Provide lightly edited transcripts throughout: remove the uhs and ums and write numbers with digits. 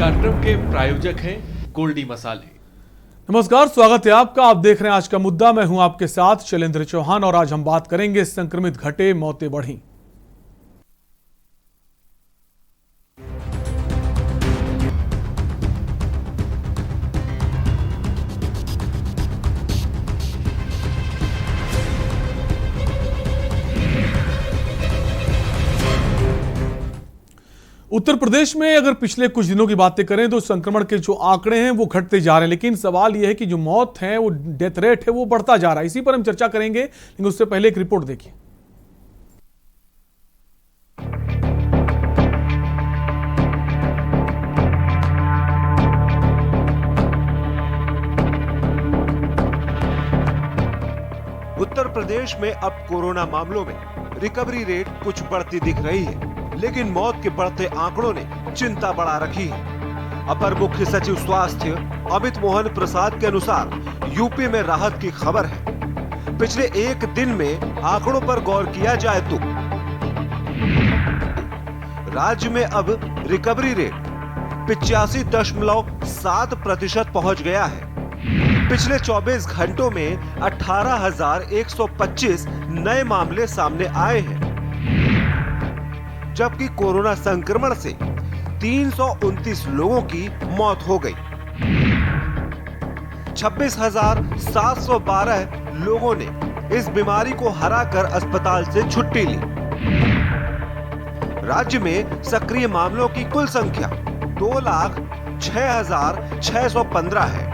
कार्यक्रम के प्रायोजक हैं गोल्डी मसाले। नमस्कार, स्वागत है आपका। आप देख रहे हैं आज का मुद्दा। मैं हूं आपके साथ शैलेंद्र चौहान और आज हम बात करेंगे संक्रमित घटे, मौतें बढ़ी। उत्तर प्रदेश में अगर पिछले कुछ दिनों की बातें करें तो संक्रमण के जो आंकड़े हैं वो घटते जा रहे हैं, लेकिन सवाल यह है कि जो मौत है, वो डेथ रेट है, वो बढ़ता जा रहा है। इसी पर हम चर्चा करेंगे, लेकिन उससे पहले एक रिपोर्ट देखिए। उत्तर प्रदेश में अब कोरोना मामलों में रिकवरी रेट कुछ बढ़ती दिख रही है, लेकिन मौत के बढ़ते आंकड़ों ने चिंता बढ़ा रखी है। अपर मुख्य सचिव स्वास्थ्य अमित मोहन प्रसाद के अनुसार यूपी में राहत की खबर है। पिछले एक दिन में आंकड़ों पर गौर किया जाए तो राज्य में अब रिकवरी रेट 85.7% पहुंच गया है। पिछले 24 घंटों में 18,125 नए मामले सामने आए हैं, जबकि कोरोना संक्रमण से 329 लोगों की मौत हो गई। 26,712 लोगों ने इस बीमारी को हराकर अस्पताल से छुट्टी ली। राज्य में सक्रिय मामलों की कुल संख्या 2,06,615 है।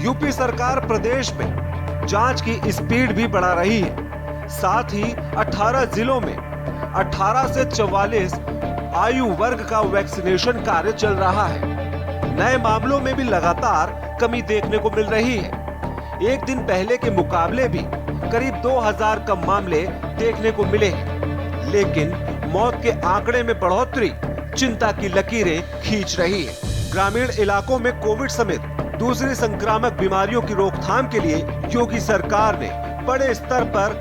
यूपी सरकार प्रदेश में जांच की स्पीड भी बढ़ा रही है। साथ ही 18 जिलों में 18 से 44 आयु वर्ग का वैक्सीनेशन कार्य चल रहा है। नए मामलों में भी लगातार कमी देखने को मिल रही है। एक दिन पहले के मुकाबले भी करीब 2000 कम मामले देखने को मिले हैं, लेकिन मौत के आंकड़े में बढ़ोतरी चिंता की लकीरें खींच रही है। ग्रामीण इलाकों में कोविड समेत दूसरी संक्रामक बीमारियों की रोकथाम के लिए योगी सरकार ने बड़े स्तर पर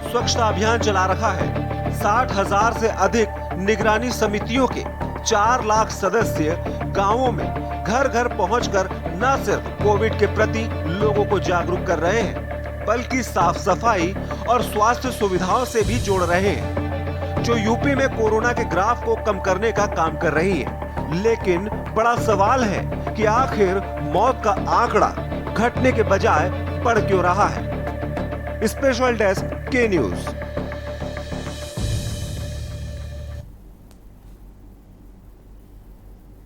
स्वच्छता अभियान चला रखा है। 60,000 से अधिक निगरानी समितियों के 4 लाख सदस्य गांवों में घर घर पहुंचकर न सिर्फ कोविड के प्रति लोगों को जागरूक कर रहे हैं, बल्कि साफ सफाई और स्वास्थ्य सुविधाओं से भी जोड़ रहे हैं, जो यूपी में कोरोना के ग्राफ को कम करने का काम कर रही है। लेकिन बड़ा सवाल है कि आखिर मौत का आंकड़ा घटने के बजाय बढ़ क्यों रहा है। स्पेशल डेस्क के न्यूज।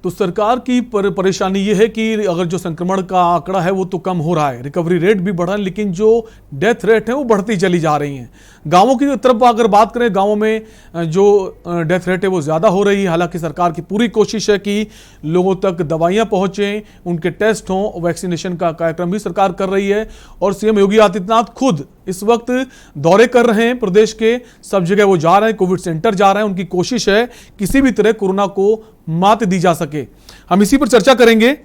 तो सरकार की परेशानी ये है कि अगर जो संक्रमण का आंकड़ा है वो तो कम हो रहा है, रिकवरी रेट भी बढ़ा है, लेकिन जो डेथ रेट है वो बढ़ती चली जा रही हैं। गांवों की तरफ अगर बात करें, गांवों में जो डेथ रेट है वो ज़्यादा हो रही है। हालांकि सरकार की पूरी कोशिश है कि लोगों तक दवाइयां पहुंचें, उनके टेस्ट हों, वैक्सीनेशन का कार्यक्रम भी सरकार कर रही है। और सीएम योगी आदित्यनाथ खुद इस वक्त दौरे कर रहे हैं, प्रदेश के सब जगह वो जा रहे हैं, कोविड सेंटर जा रहे हैं। उनकी कोशिश है किसी भी तरह कोरोना को मात दी जा सके। हम इसी पर चर्चा करेंगे।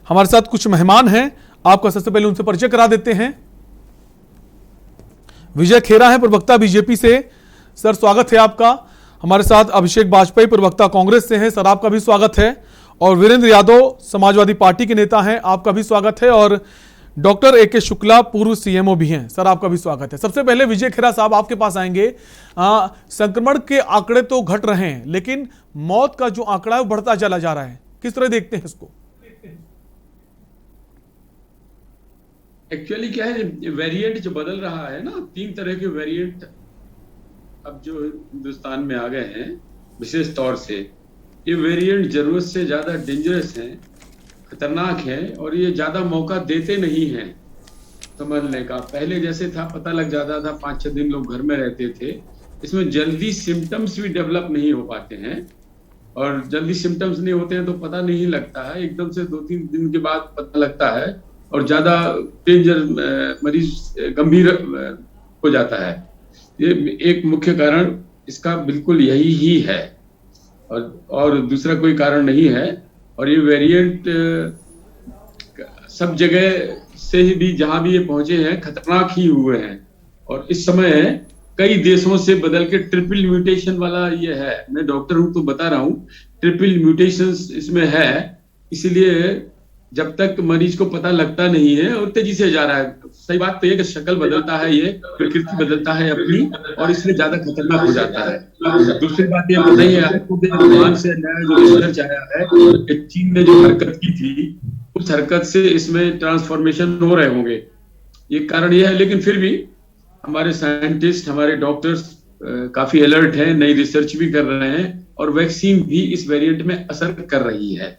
हमारे साथ कुछ मेहमान हैं, आपका सबसे पहले उनसे परिचय करा देते हैं। विजय खेरा है, प्रवक्ता बीजेपी से। सर, स्वागत है आपका। हमारे साथ अभिषेक वाजपेयी, प्रवक्ता कांग्रेस से हैं। सर, आपका भी स्वागत है। और वीरेंद्र यादव, समाजवादी पार्टी के नेता हैं, आपका भी स्वागत है। और डॉक्टर ए.के. शुक्ला, पूर्व सीएमओ भी हैं। सर, आपका भी स्वागत है। सबसे पहले विजय खेरा साहब, आपके पास आएंगे। संक्रमण के आंकड़े तो घट रहे हैं, लेकिन मौत का जो आंकड़ा है वो बढ़ता चला जा रहा है। किस तरह देखते हैं इसको? एक्चुअली क्या है, वेरिएंट जो बदल रहा है ना, 3 तरह के वेरिएंट अब जो हिंदुस्तान में आ गए हैं, विशेष तौर से ये वेरिएंट जरूरत से ज्यादा डेंजरस हैं, खतरनाक हैं, और ये ज्यादा मौका देते नहीं हैं संभलने का। पहले जैसे था, पता लग जाता था, 5-6 दिन लोग घर में रहते थे। इसमें जल्दी सिम्टम्स भी डेवलप नहीं हो पाते हैं, और जल्दी सिम्टम्स नहीं होते हैं तो पता नहीं लगता है। एकदम से 2-3 दिन के बाद पता लगता है, और ज्यादा डेंजर मरीज गंभीर हो जाता है। ये एक मुख्य कारण इसका बिल्कुल यही ही है, और दूसरा कोई कारण नहीं है। और ये वेरिएंट सब जगह से ही भी, जहां भी ये पहुंचे हैं, खतरनाक ही हुए हैं। और इस समय कई देशों से बदल के ट्रिपल म्यूटेशन वाला ये है। मैं डॉक्टर हूं तो बता रहा हूं ट्रिपल म्यूटेशंस इसमें है, इसलिए जब तक मरीज को पता लगता नहीं है और तेजी से जा रहा है। सही बात तो ये कि शक्ल बदलता है, ये प्रकृति बदलता है अपनी, और इसलिए ज्यादा खतरनाक हो जाता है। दूसरी बात ये बताइए, आपको मान से नया जो रिसर्च आया है कि चीन ने जो हरकत की थी, उस हरकत से इसमें ट्रांसफॉर्मेशन हो रहे होंगे, ये कारण ये है। लेकिन फिर भी हमारे साइंटिस्ट, हमारे डॉक्टर्स काफी अलर्ट हैं, नई रिसर्च भी कर रहे हैं, और वैक्सीन भी इस वेरिएंट में असर कर रही है।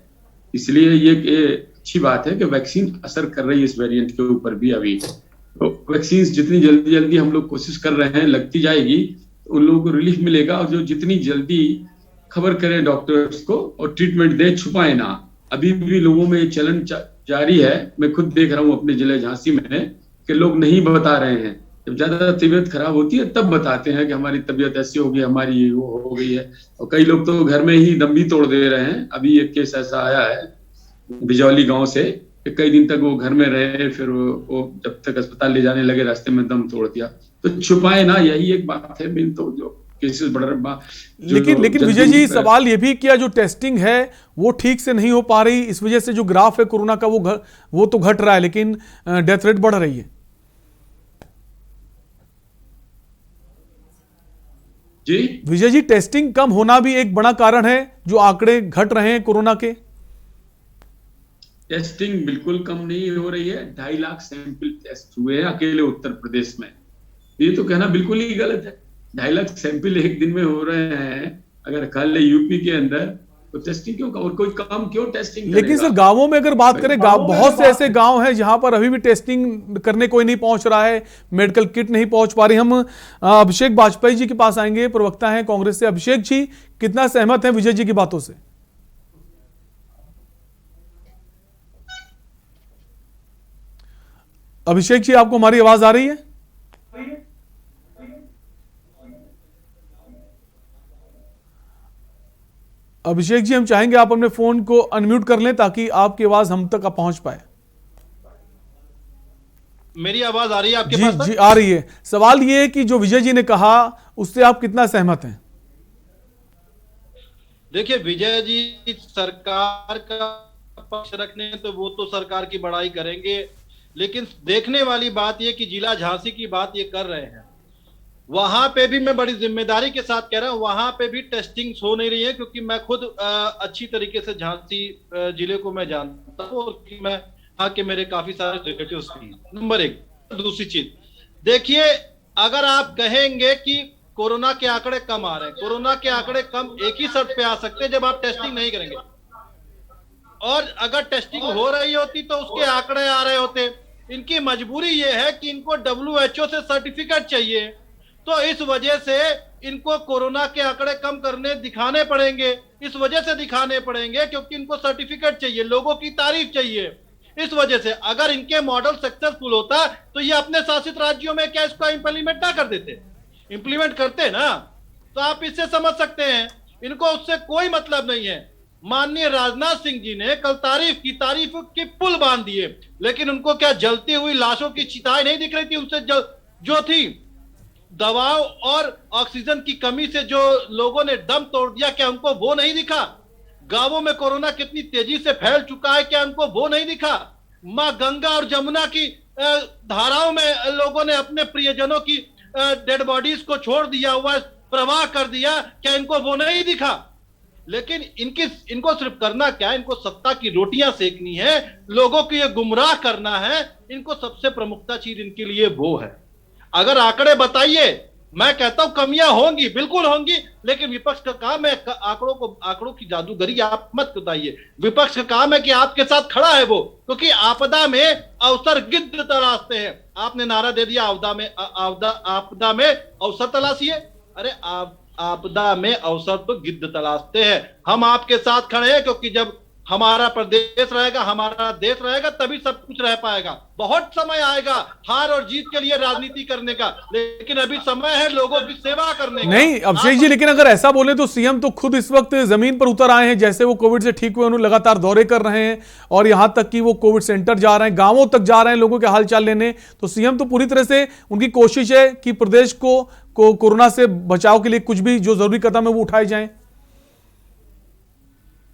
इसलिए ये अच्छी बात है कि वैक्सीन असर कर रही है इस वेरिएंट के ऊपर भी। अभी तो वैक्सीन जितनी जल्दी हम लोग कोशिश कर रहे हैं लगती जाएगी, तो उन लोगों को रिलीफ मिलेगा। और जो जितनी जल्दी खबर करें डॉक्टर्स को और ट्रीटमेंट दें, छुपाए ना। अभी भी लोगों में चलन जारी है, मैं खुद देख रहा हूँ अपने जिले झांसी में कि लोग नहीं बता रहे हैं। जब ज्यादा तबीयत खराब होती है तब बताते हैं कि हमारी तबीयत ऐसी हो गई, हमारी वो हो गई है। और कई लोग तो घर में ही दम भी तोड़ दे रहे हैं। अभी एक केस ऐसा आया है बिजौली गांव से, कई दिन तक वो घर में रहे, फिर वो जब तक अस्पताल ले जाने लगे रास्ते में दम तोड़ दिया। तो छुपाए ना, यही एक बात है मेन। तो जो केसेस बढ़ रहे, लेकिन विजय जी, सवाल ये भी किया जो टेस्टिंग है वो ठीक से नहीं हो पा रही, इस वजह से जो ग्राफ है कोरोना का वो तो घट रहा है, लेकिन डेथ रेट बढ़ रही है। जी विजय जी, टेस्टिंग कम होना भी एक बड़ा कारण है जो आंकड़े घट रहे हैं कोरोना के। टेस्टिंग बिल्कुल कम नहीं हो रही है। 2.5 लाख सैंपल टेस्ट हुए हैं अकेले उत्तर प्रदेश में। ये तो कहना बिल्कुल ही गलत है। 2.5 लाख सैंपल एक दिन में हो रहे हैं अगर कल यूपी के अंदर, तो टेस्टिंग क्यों, और कोई काम क्यों टेस्टिंग करेगा? लेकिन सर गांवों में अगर बात करें, बहुत से ऐसे गांव हैं जहां पर अभी भी टेस्टिंग करने कोई नहीं पहुंच रहा है, मेडिकल किट नहीं पहुंच पा रही। हम अभिषेक बाजपेयी जी के पास आएंगे, प्रवक्ता हैं कांग्रेस से। अभिषेक जी, कितना सहमत हैं विजय जी की बातों से? अभिषेक जी, आपको हमारी आवाज आ रही है? अभिषेक जी, हम चाहेंगे आप अपने फोन को अनम्यूट कर लें ताकि आपकी आवाज हम तक पहुंच पाए। मेरी आवाज आ रही है आपके जी, पास? जी आ रही है। सवाल ये है कि जो विजय जी ने कहा उससे आप कितना सहमत हैं? देखिए, विजय जी सरकार का पक्ष रखने तो वो तो सरकार की बड़ाई करेंगे, लेकिन देखने वाली बात यह कि जिला झांसी की बात ये कर रहे हैं, वहां पे भी मैं बड़ी जिम्मेदारी के साथ कह रहा हूं, वहां पे भी टेस्टिंग हो नहीं रही है। क्योंकि मैं खुद अच्छी तरीके से झांसी जिले को मैं जानता हूं, और मैं यहाँ के मेरे काफी सारे रिलेटिव्स भी हैं। नंबर एक। दूसरी चीज देखिए, अगर आप कहेंगे कि कोरोना के आंकड़े कम आ रहे हैं, कोरोना के आंकड़े कम एक ही शर्त पे आ सकते हैं, जब आप टेस्टिंग नहीं करेंगे। और अगर टेस्टिंग हो रही होती तो उसके आंकड़े आ रहे होते। इनकी मजबूरी ये है कि इनको WHO से सर्टिफिकेट चाहिए, तो इस वजह से इनको कोरोना के आंकड़े कम करने दिखाने पड़ेंगे। इस वजह से दिखाने पड़ेंगे क्योंकि इनको सर्टिफिकेट चाहिए, लोगों की तारीफ चाहिए। इस वजह से अगर इनके मॉडल सक्सेसफुल होता तो ये अपने शासित राज्यों में क्या इसको इंप्लीमेंट ना कर देते? इंप्लीमेंट करते ना। तो आप इससे समझ सकते हैं इनको उससे कोई मतलब नहीं है। माननीय राजनाथ सिंह जी ने कल तारीफ की पुल बांध दिए, लेकिन उनको क्या जलती हुई लाशों की चिताएं नहीं दिख रही थी? उनसे जो थी दवाओं और ऑक्सीजन की कमी से जो लोगों ने दम तोड़ दिया, क्या उनको वो नहीं दिखा? गांवों में कोरोना कितनी तेजी से फैल चुका है, क्या उनको वो नहीं दिखा? मां गंगा और जमुना की धाराओं में लोगों ने अपने प्रियजनों की डेड बॉडीज को छोड़ दिया हुआ, प्रवाह कर दिया, क्या इनको वो नहीं दिखा? लेकिन इनको सिर्फ करना क्या है? इनको सत्ता की रोटियां सेकनी है, लोगों को ये गुमराह करना है। इनको सबसे प्रमुखता चीज इनके लिए वो है। अगर आंकड़े बताइए, मैं कहता हूं कमियां होंगी, बिल्कुल होंगी, लेकिन विपक्ष का काम है आंकड़ों की जादूगरी आप मत बताइए। विपक्ष का काम है कि आपके साथ खड़ा है वो, क्योंकि आपदा में अवसर गिद्ध तलाशते हैं। आपने नारा दे दिया आपदा में अवसर तलाशिए। अरे आपदा में अवसर तो गिद्ध तलाशते हैं। हम आपके साथ खड़े हैं, क्योंकि जब हमारा प्रदेश रहेगा, हमारा देश रहेगा, तभी सब कुछ रह पाएगा। बहुत समय आएगा हार और जीत के लिए राजनीति करने का, लेकिन अभी समय है लोगों की सेवा करने का। नहीं अभिषेक जी, लेकिन अगर ऐसा बोले तो सीएम तो खुद इस वक्त जमीन पर उतर आए हैं। जैसे वो कोविड से ठीक हुए, उन्होंने लगातार दौरे कर रहे हैं, और यहां तक कि वो कोविड सेंटर जा रहे हैं, गांवों तक जा रहे हैं लोगों के हालचाल लेने। तो सीएम तो पूरी तरह से उनकी कोशिश है कि प्रदेश को कोरोना से बचाव के लिए कुछ भी जो जरूरी कदम है वो उठाए जाएं।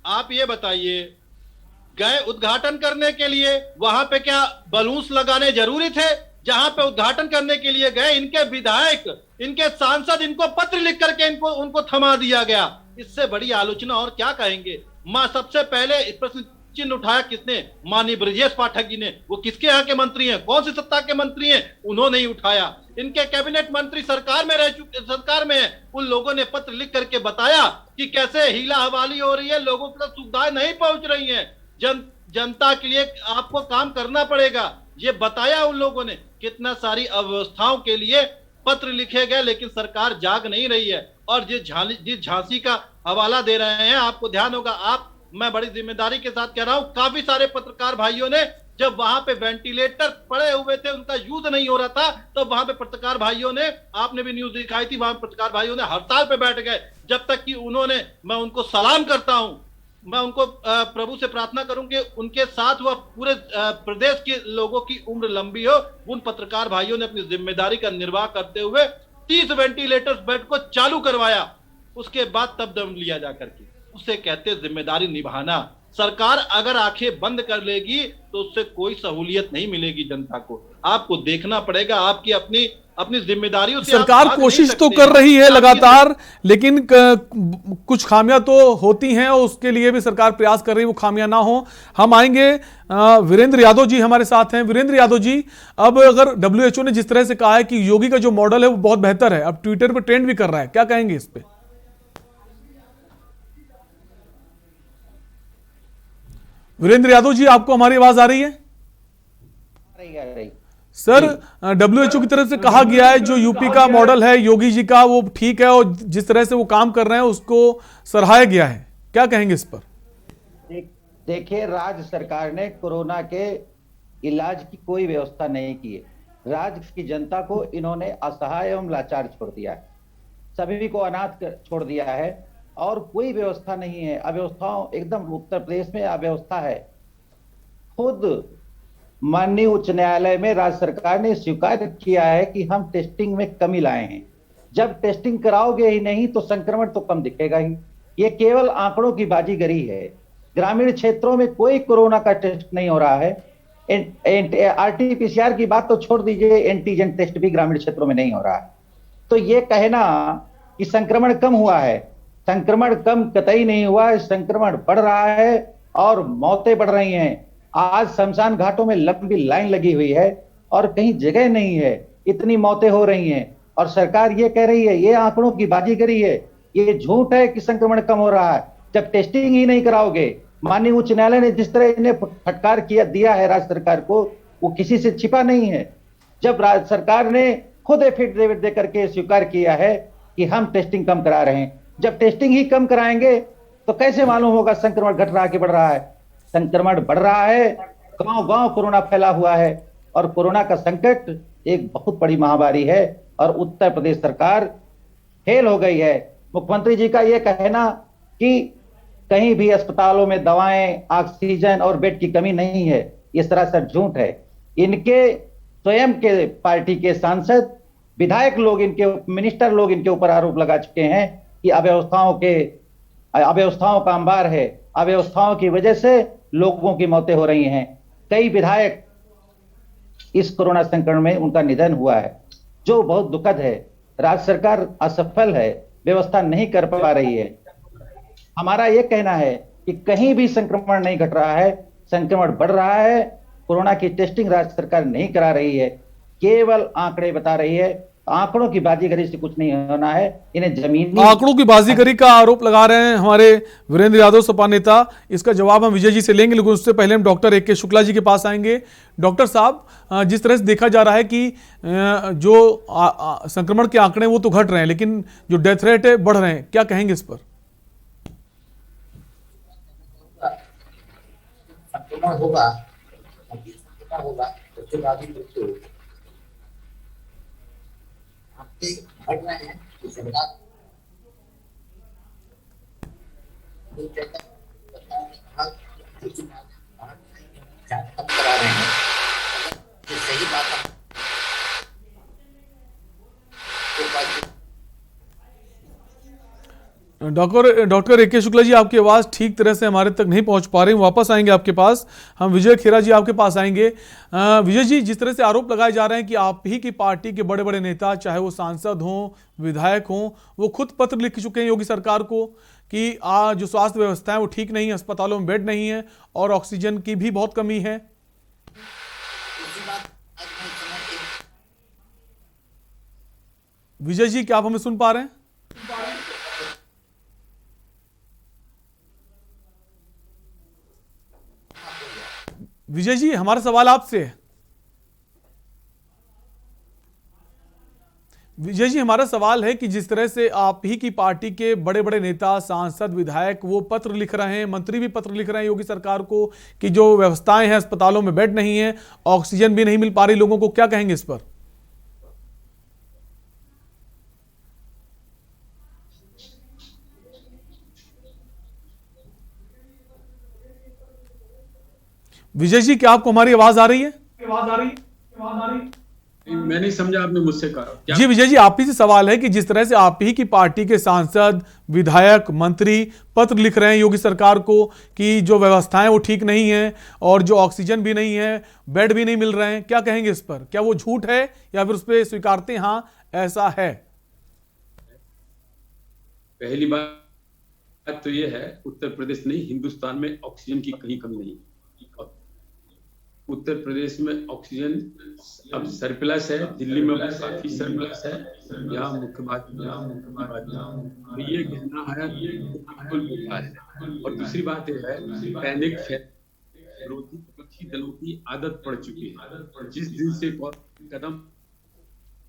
आप ये बताइए, गए उद्घाटन करने के लिए, वहां पे क्या बलून्स लगाने जरूरी थे? जहां पे उद्घाटन करने के लिए गए, इनके विधायक, इनके सांसद, इनको पत्र लिख करके उनको थमा दिया गया। इससे बड़ी आलोचना और क्या कहेंगे? सबसे पहले प्रश्न चिन्ह उठाया किसने? माननीय ब्रजेश पाठक जी ने। वो किसके यहाँ के मंत्री हैं? कौन सी सत्ता के मंत्री हैं? उन्होंने ही उठाया। इनके कैबिनेट मंत्री सरकार में रह चुके, सरकार में है, उन लोगों ने पत्र लिख करके बताया कि कैसे हीला हवाली हो रही है, लोगों तक सुविधाएं नहीं पहुंच रही हैं, जनता के लिए आपको काम करना पड़ेगा, ये बताया उन लोगों ने। कितना सारी अव्यवस्थाओं के लिए पत्र लिखे गए, लेकिन सरकार जाग नहीं रही है। और जिस झांसी का हवाला दे रहे हैं, आपको ध्यान होगा, मैं बड़ी जिम्मेदारी के साथ कह रहा हूं, काफी सारे पत्रकार भाइयों ने, जब वहां पे वेंटिलेटर पड़े हुए थे, उनका यूज नहीं हो रहा था, तो वहां पे पत्रकार भाइयों ने, आपने भी न्यूज दिखाई थी, वहां पत्रकार भाइयों ने हड़ताल पे बैठ गए, जब तक कि उन्होंने, मैं उनको सलाम करता हूं, मैं उनको प्रभु से प्रार्थना करूं कि उनके साथ वह पूरे प्रदेश के लोगों की उम्र लंबी हो। उन पत्रकार भाइयों ने अपनी जिम्मेदारी का निर्वाह करते हुए 30 वेंटिलेटर्स बेड को चालू करवाया, उसके बाद तब दम लिया जा करके। उसे कहते जिम्मेदारी निभाना। सरकार अगर आंखें बंद कर लेगी तो उससे कोई सहूलियत नहीं मिलेगी जनता को। आपको देखना पड़ेगा, आपकी अपनी जिम्मेदारियों से सरकार कोशिश तो कर रही है लगातार, लेकिन कुछ खामियां तो होती हैं और उसके लिए भी सरकार प्रयास कर रही है वो खामियां ना हो। हम आएंगे, वीरेंद्र यादव जी हमारे साथ हैं। वीरेंद्र यादव जी, अब अगर WHO ने जिस तरह से कहा है कि योगी का जो मॉडल है वो बहुत बेहतर है, अब ट्विटर पर ट्रेंड भी कर रहा है, क्या कहेंगे इस पे? वीरेंद्र यादव जी, आपको हमारी आवाज आ रही है? रही। सर, WHO की तरफ से कहा गया है जो यूपी का मॉडल है योगी जी का वो ठीक है और जिस तरह से वो काम कर रहे हैं उसको सराहाया गया है, क्या कहेंगे इस पर? देखिए, राज्य सरकार ने कोरोना के इलाज की कोई व्यवस्था नहीं की है। राज्य की जनता को इन्होंने असहाय एवं लाचार छोड़ दिया है, सभी को अनाथ छोड़ दिया है और कोई व्यवस्था नहीं है। अव्यवस्थाओं, एकदम उत्तर प्रदेश में अव्यवस्था है। खुद माननीय उच्च न्यायालय में राज्य सरकार ने स्वीकार किया है कि हम टेस्टिंग में कमी लाए हैं। जब टेस्टिंग कराओगे ही नहीं तो संक्रमण तो कम दिखेगा ही। ये केवल आंकड़ों की बाजीगरी है। ग्रामीण क्षेत्रों में कोई कोरोना का टेस्ट नहीं हो रहा है। RT-PCR की बात तो छोड़ दीजिए, एंटीजन टेस्ट भी ग्रामीण क्षेत्रों में नहीं हो रहा है। तो ये कहना कि संक्रमण कम हुआ है, संक्रमण कम कतई नहीं हुआ है, संक्रमण बढ़ रहा है और मौतें बढ़ रही हैं। आज शमशान घाटों में लंबी लाइन लगी हुई है और कहीं जगह नहीं है, इतनी मौतें हो रही हैं और सरकार ये कह रही है ये आंकड़ों की बाजीगरी है, ये झूठ है कि संक्रमण कम हो रहा है। जब टेस्टिंग ही नहीं कराओगे, माननीय उच्च न्यायालय ने जिस तरह इन्हें फटकार दिया है राज्य सरकार को, वो किसी से छिपा नहीं है। जब राज्य सरकार ने खुद एफिडेविट दे करके स्वीकार किया है कि हम टेस्टिंग कम करा रहे हैं, जब टेस्टिंग ही कम कराएंगे तो कैसे मालूम होगा संक्रमण घट रहा है कि बढ़ रहा है? संक्रमण बढ़ रहा है, गांव-गांव कोरोना फैला हुआ है और कोरोना का संकट एक बहुत बड़ी महामारी है और उत्तर प्रदेश सरकार फेल हो गई है। मुख्यमंत्री जी का यह कहना कि कहीं भी अस्पतालों में दवाएं, ऑक्सीजन और बेड की कमी नहीं है, ये सरासर झूठ है। इनके स्वयं के पार्टी के सांसद, विधायक लोग, इनके मिनिस्टर लोग इनके ऊपर आरोप लगा चुके हैं कि अव्यवस्थाओं का अंबार है, अव्यवस्थाओं की वजह से लोगों की मौतें हो रही हैं। कई विधायक इस कोरोना संक्रमण में उनका निधन हुआ है, जो बहुत दुखद है। राज्य सरकार असफल है, व्यवस्था नहीं कर पा रही है। हमारा यह कहना है कि कहीं भी संक्रमण नहीं घट रहा है, संक्रमण बढ़ रहा है। कोरोना की टेस्टिंग राज्य सरकार नहीं करा रही है, केवल आंकड़े बता रही है। आंकड़ों की बाजीगरी से कुछ नहीं होना है, इन्हें जमीनी आंकड़ों की बाजीगरी का आरोप लगा रहे हैं हमारे वीरेंद्र यादव सपा नेता। इसका जवाब हम विजय जी से लेंगे, लेकिन उससे पहले हम डॉक्टर AK शुक्ला जी के पास आएंगे। डॉक्टर साहब, जिस तरह से देखा जा रहा है कि जो संक्रमण के आंकड़े वो तो घट रहे हैं, लेकिन जो डेथ रेट है बढ़ रहे हैं, क्या कहेंगे इस पर? संक्रमण होगा उसके बाद ही मृत्यु बढ़ रहे हैं। सरकार करा रहे हैं, सही बात डॉक्टर ए.के. शुक्ला जी, आपकी आवाज़ ठीक तरह से हमारे तक नहीं पहुंच पा रही, वापस आएंगे आपके पास। हम विजय खेरा जी आपके पास आएंगे। विजय जी, जिस तरह से आरोप लगाए जा रहे हैं कि आप ही की पार्टी के बड़े बड़े नेता, चाहे वो सांसद हों, विधायक हों, वो खुद पत्र लिख चुके हैं योगी सरकार को कि जो स्वास्थ्य व्यवस्था है वो ठीक नहीं है, अस्पतालों में बेड नहीं है और ऑक्सीजन की भी बहुत कमी है। दूसरी बात, आज मैं समझ के विजय जी, क्या आप हमें सुन पा रहे हैं? विजय जी, हमारा सवाल आपसे है। विजय जी, हमारा सवाल है कि जिस तरह से आप ही की पार्टी के बड़े बड़े नेता, सांसद, विधायक वो पत्र लिख रहे हैं, मंत्री भी पत्र लिख रहे हैं योगी सरकार को कि जो व्यवस्थाएं हैं, अस्पतालों में बेड नहीं है, ऑक्सीजन भी नहीं मिल पा रही लोगों को, क्या कहेंगे इस पर? विजय जी, क्या आपको हमारी आवाज आ रही है? मैं नहीं समझा आपने मुझसे कहा क्या? जी विजय जी, आप ही से सवाल है कि जिस तरह से आप ही की पार्टी के सांसद, विधायक, मंत्री पत्र लिख रहे हैं योगी सरकार को कि जो व्यवस्थाएं वो ठीक नहीं है और जो ऑक्सीजन भी नहीं है, बेड भी नहीं मिल रहे हैं, क्या कहेंगे इस पर? क्या वो झूठ है या फिर उस पर स्वीकारते हैं हाँ ऐसा है? पहली बात तो ये है, उत्तर प्रदेश नहीं, हिंदुस्तान में ऑक्सीजन की कहीं कमी नहीं। उत्तर प्रदेश में ऑक्सीजन अब सरप्लस है, दिल्ली में काफी सरप्लस है। यहाँ मुख्य बात तो ये कहना है बिल्कुल बेकार है। और दूसरी बात यह है, पैनिक विरोधी विपक्षी दलों की आदत पड़ चुकी है। जिस दिन से कदम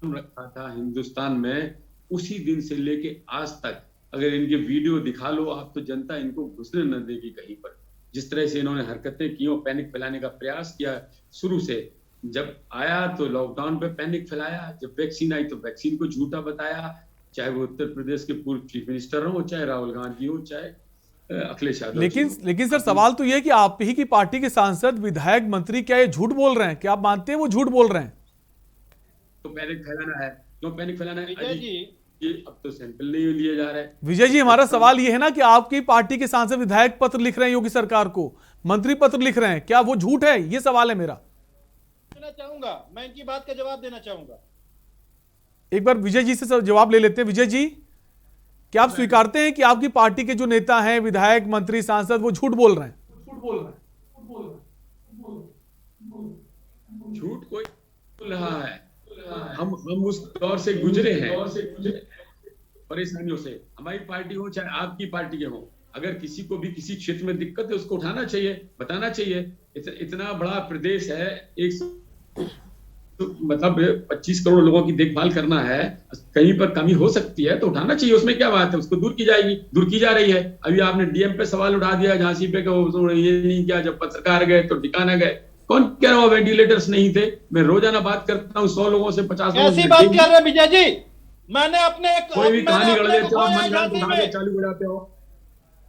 रखा था हिंदुस्तान में, उसी दिन से लेके आज तक अगर इनके वीडियो दिखा लो आप, तो जनता इनको घुसने न देगी कहीं पर। जिस तरह से इन्होंने हरकतें की और पैनिक फैलाने का प्रयास किया शुरू से, जब आया तो लॉकडाउन पे पैनिक फैलाया, जब वैक्सीन आई तो वैक्सीन को झूठा बताया, चाहे वो उत्तर प्रदेश के पूर्व चीफ मिनिस्टर हो, चाहे राहुल गांधी हो, चाहे अखिलेश यादव। लेकिन सर सवाल तो ये है कि आप ही की पार्टी के सांसद, विधायक, मंत्री क्या ये झूठ बोल रहे हैं? क्या आप मानते हैं वो झूठ बोल रहे हैं? तो पैनिक फैलाना है, क्यों पैनिक फैलाना है? विजय जी, ये अब तो सैंपल नहीं लिए जा रहे हैं। विजय जी, हमारा सवाल ये है ना कि आपकी पार्टी के सांसद, विधायक पत्र लिख रहे हैं योगी सरकार को, मंत्री पत्र लिख रहे हैं, क्या वो झूठ है? ये सवाल है मेरा। देना चाहूंगा, मैं इनकी बात का जवाब देना चाहूंगा। एक बार विजय जी से जवाब ले लेते हैं। विजय जी, क्या आप स्वीकारते हैं कि आपकी पार्टी के जो नेता हैं, विधायक, मंत्री, सांसद, वो झूठ बोल रहे हैं? झूठ कोई बोल रहा है? हम उस दौर से गुजरे हैं, परेशानियों से। हमारी पार्टी हो चाहे आपकी पार्टी के हो, अगर किसी को भी किसी क्षेत्र में दिक्कत है उसको उठाना चाहिए, बताना चाहिए। इतना बड़ा प्रदेश है, मतलब 25 करोड़ लोगों की देखभाल करना है, कहीं पर कमी हो सकती है तो उठाना चाहिए, उसमें क्या बात है? उसको दूर की जाएगी, दूर की जा रही है। अभी आपने डीएम पे सवाल उठा दिया, झांसी पे, ये नहीं किया, जब पत्रकार गए तो ठिकाना गए। कौन कह रहा हूँ वेंटिलेटर्स नहीं थे? मैं रोजाना बात करता हूँ 100 लोगों से, 50 लोगों से। ऐसी बात कर रहे हैं विजय जी? मैंने अपने कोई भी कहानी गढ़ देते हो, मन घाट उठा के चालू हो जाते हो।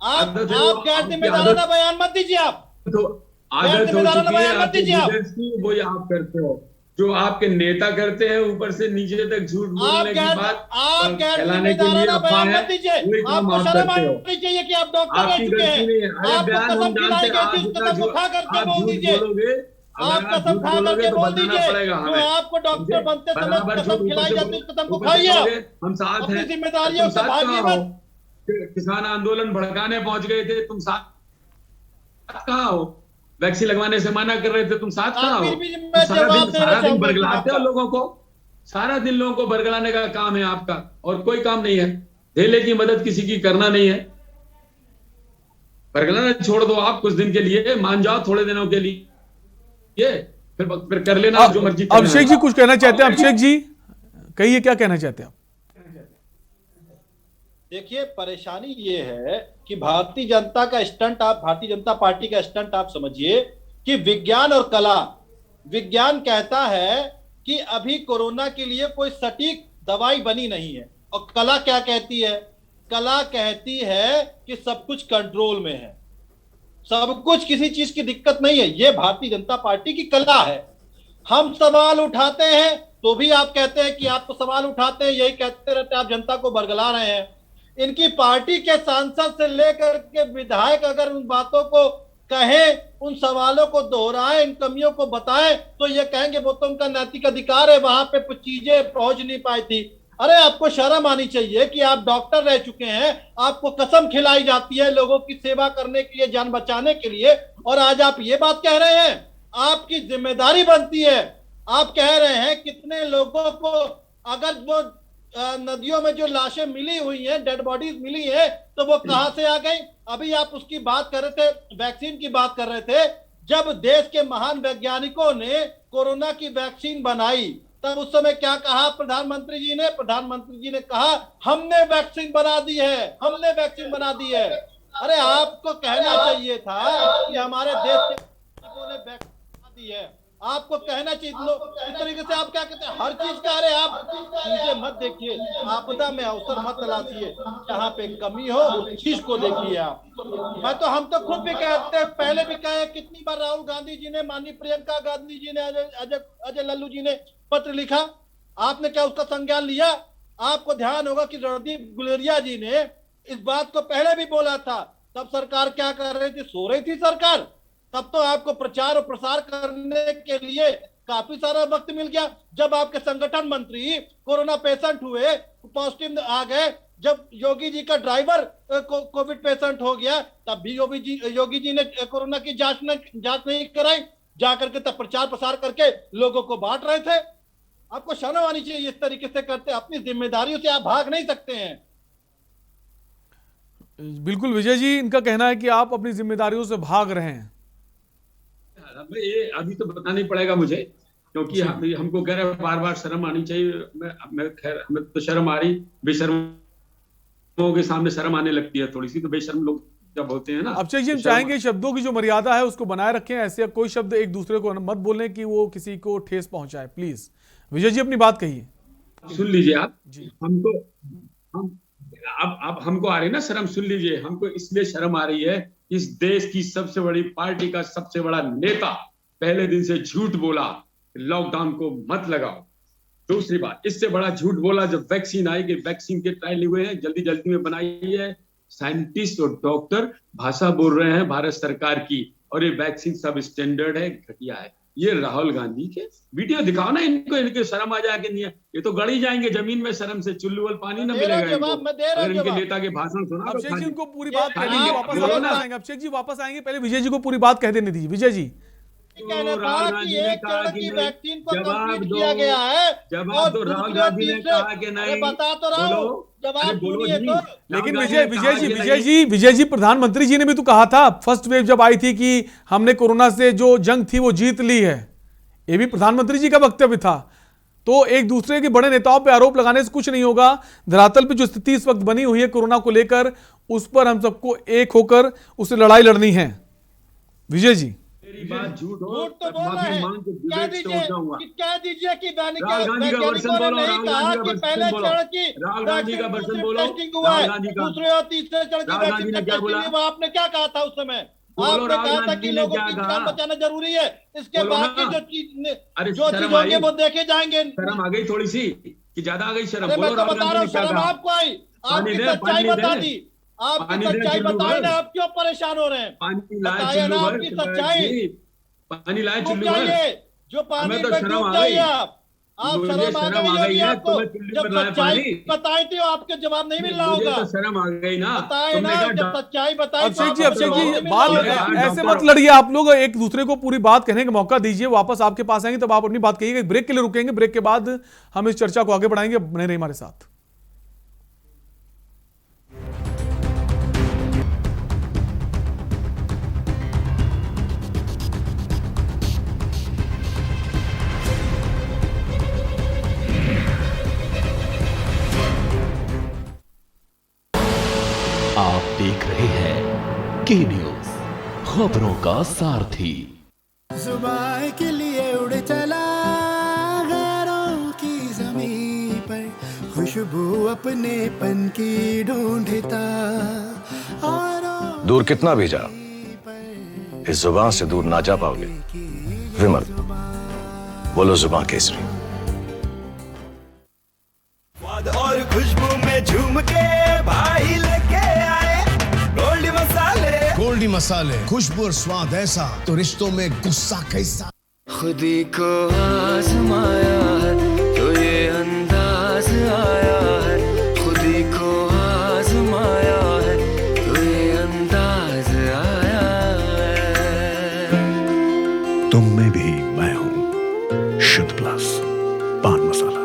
आप गैर जिम्मेदाराना बयान मत दीजिए। आप तो आदत हो चुकी है आपके लीडर्स की, वही आप करते हो, जो आपके नेता करते हैं, ऊपर से नीचे तक झूठ बोलने की बात फैलाने के लिए अफवाह है, वही काम आप करते हो। आपकी गलती नहीं है। अरे बयान हम जानते हैं, आप झूठ बोलोगे, आप कसम खा करके बोल दीजिए, जो आपको डॉक्टर बनते समय कसम खिलाई जाती है, कसम को खाइए। हम साथ हैं, जिम्मेदारियों से भागिए मत। किसान आंदोलन भड़काने पहुंच गए थे, तुम साथ कहाँ हो? वैक्सीन लगवाने से मना कर रहे थे, तुम साथ कहाँ हो? सारा दिन बरगलाते हो लोगों को, सारा दिन लोगों को बरगलाने का काम है आपका, और कोई काम नहीं है। धेले की मदद किसी की करना नहीं है। बरगलाना छोड़ दो आप कुछ दिन के लिए, मान जाओ थोड़े दिनों के लिए, फिर कर लेना जो मर्जी। अभिषेक जी कुछ कहना चाहते हैं? अभिषेक जी कहिए, क्या कहना चाहते हैं आप? देखिए, परेशानी ये है कि भारतीय जनता पार्टी का स्टंट आप समझिए कि विज्ञान और कला। विज्ञान कहता है कि अभी कोरोना के लिए कोई सटीक दवाई बनी नहीं है, और कला क्या कहती है? कला कहती है कि सब कुछ कंट्रोल में है, सब कुछ, किसी चीज की दिक्कत नहीं है। ये भारतीय जनता पार्टी की कला है। हम सवाल उठाते हैं तो भी आप कहते हैं कि आप तो सवाल उठाते हैं, यही कहते रहते हैं आप जनता को बरगला रहे हैं। इनकी पार्टी के सांसद से लेकर के विधायक अगर उन बातों को कहें, उन सवालों को दोहराएं, इन कमियों को बताएं, तो ये कहेंगे वो तो उनका नैतिक अधिकार है, वहां पे कुछ चीजें पहुंच नहीं पाई थी। अरे आपको शर्म आनी चाहिए कि आप डॉक्टर रह चुके हैं, आपको कसम खिलाई जाती है लोगों की सेवा करने के लिए, जान बचाने के लिए, और आज आप ये बात कह रहे हैं। आपकी जिम्मेदारी बनती है। आप कह रहे हैं कितने लोगों को, अगर वो नदियों में जो लाशें मिली हुई हैं, डेड बॉडीज मिली हैं, तो वो कहां से आ गई? अभी आप उसकी बात कर रहे थे, वैक्सीन की बात कर रहे थे। जब देश के महान वैज्ञानिकों ने कोरोना की वैक्सीन बनाई, तब उस समय क्या कहा प्रधानमंत्री जी ने? प्रधानमंत्री जी ने कहा हमने वैक्सीन बना दी है, हमने वैक्सीन बना दी है। अरे आपको कहना चाहिए था कि हमारे देश के वैज्ञानिकों ने वैक्सीन बना दी है। आपको कहना चाहिए। इस तरीके से आप क्या कहते हैं, हर चीज का, अरे आप चीजें मत देखिए, आपदा में अवसर मत तलाशिए, जहाँ पे कमी हो उस चीज को देखिए आप। हम तो खुद भी कहते हैं, पहले भी कहे, कितनी बार राहुल गांधी जी ने, माननीय प्रियंका गांधी जी ने, अजय लल्लू जी ने पत्र लिखा, आपने क्या उसका संज्ञान लिया? आपको ध्यान होगा कि रणदीप गुलेरिया जी ने इस बात को पहले भी बोला था, तब सरकार क्या कर रही थी? सो रही थी सरकार। तब तो आपको प्रचार और प्रसार करने के लिए काफी सारा वक्त मिल गया। जब आपके संगठन मंत्री कोरोना पेशेंट हुए, पॉजिटिव आ गए, जब योगी जी का ड्राइवर कोविड पेशेंट हो गया, तब भी योगी जी ने कोरोना की जांच नहीं कराई, जाकर के तब प्रचार प्रसार करके लोगों को बांट रहे थे। आपको शर्म आनी चाहिए। इस तरीके से करते, अपनी जिम्मेदारियों से आप भाग नहीं सकते हैं। बिल्कुल विजय जी, इनका कहना है कि आप अपनी जिम्मेदारियों से भाग रहे हैं। ये अभी तो बताना ही पड़ेगा मुझे, क्योंकि हमको कह रहे बार बार शर्म आनी चाहिए। मैं खैर, हमें तो शर्म आ रही, बेशर्मों के सामने शर्म आने लगती है थोड़ी सी, तो बेशर्म लोग जब होते हैं ना। अभिषेक जी, हम चाहेंगे शब्दों की जो मर्यादा है उसको बनाए रखें, ऐसे कोई शब्द एक दूसरे को मत बोलने कि वो किसी को ठेस पहुंचाए, प्लीज। विजय जी अपनी बात कहिए। सुन लीजिए आप जी। अब हमको आ रही ना शर्म, सुन लीजिए। हमको इसलिए शर्म आ रही है, इस देश की सबसे बड़ी पार्टी का सबसे बड़ा नेता पहले दिन से झूठ बोला, लॉकडाउन को मत लगाओ। दूसरी बात, इससे बड़ा झूठ बोला जब वैक्सीन आई कि वैक्सीन के ट्रायल हुए हैं, जल्दी जल्दी में बनाई है। साइंटिस्ट और डॉक्टर भाषा बोल रहे हैं भारत सरकार की, और ये वैक्सीन सब स्टैंडर्ड है, घटिया है। ये राहुल गांधी के वीडियो दिखाओ ना इनको, इनके शर्म आ जाए कि नहीं है। ये तो गड़ी जाएंगे जमीन में शर्म से, चुल्लू पानी ना मिलेगा इनको। अगर इनके नेता के भाषण सुना, अभिषेक जी उनको पूरी बात कह दीजिए, वापस आएंगे। अभिषेक जी वापस आएंगे, पहले विजय जी को पूरी बात कह देने दीजिए। विजय जी, राहुल गांधी ने कहा कि वैक्सीन को कंप्लीट किया गया है, जवाब तो राहुल गांधी ने कहा कि नहीं, बता तो रहा हूं, जवाब बोलिए तो। लेकिन विजय जी प्रधानमंत्री जी ने भी तो कहा था फर्स्ट वेव जब आई थी कि हमने कोरोना से जो जंग थी वो जीत ली है। ये भी प्रधानमंत्री जी का वक्तव्य था। तो एक दूसरे के बड़े नेताओं पे आरोप लगाने से कुछ नहीं होगा। धरातल पे जो स्थिति इस वक्त बनी हुई है कोरोना को लेकर, उस पर हम सबको एक होकर उससे लड़ाई लड़नी है। विजय जी, झूठ तो बोला है, कह दीजिए कि वैज्ञानिकों ने नहीं कहा कि पहले चरण की टेस्टिंग हुआ है, दूसरे और तीसरे चरण की वैक्सीन का टेस्टिंग हुआ। आपने क्या कहा था उस समय? आपने कहा था कि लोगों की जान बचाना जरूरी है, इसके बाद की जो चीज होंगे वो देखे जाएंगे। शर्म आ गई थोड़ी सी कि ज्यादा आ गई शर्म? मैं तो बता रहा हूँ, शर्म आपको आई, आपकी सच्चाई बता दी, आपकी सच्चाई बताई ना, आप क्यों परेशान हो रहे हैं? बताइए ना आपकी सच्चाई। पानी लाए चुल्लू जो पानी में डूब जाइए आप शर्म आ गई आपको। जब सच्चाई बताई थी आपके जवाब नहीं मिल रहा होगा। तो शर्म आ गई ना, बताए ना, जब सच्चाई बताई। अभिषेक जी बात ऐसे मत लड़िए, आप लोग एक दूसरे को पूरी बात कहने का मौका दीजिए। वापस आपके पास आएंगे तब आप अपनी बात कहिएगा। ब्रेक के लिए रुकेंगे, ब्रेक के बाद हम इस चर्चा को आगे बढ़ाएंगे। बने रहिए हमारे साथ। आप देख रहे हैं के न्यूज, खबरों का सारथी। जुबान के लिए उड़ चला गैरों की ज़मीं पर, खुशबू अपने पन की ढूंढता। दूर कितना भी जा, इस जुबान से दूर ना जा पाओगे। विमल, बोलो जुबान केसरी। और खुशबू में झूम के भाई मसाले, खुशबू और स्वाद ऐसा तो रिश्तों में गुस्सा कैसा। खुदी को आजमाया है तो ये अंदाज आया है, खुदी को आजमाया है तो ये अंदाज आया है। तुम में भी मैं हूं, शुद्ध प्लस पान मसाला।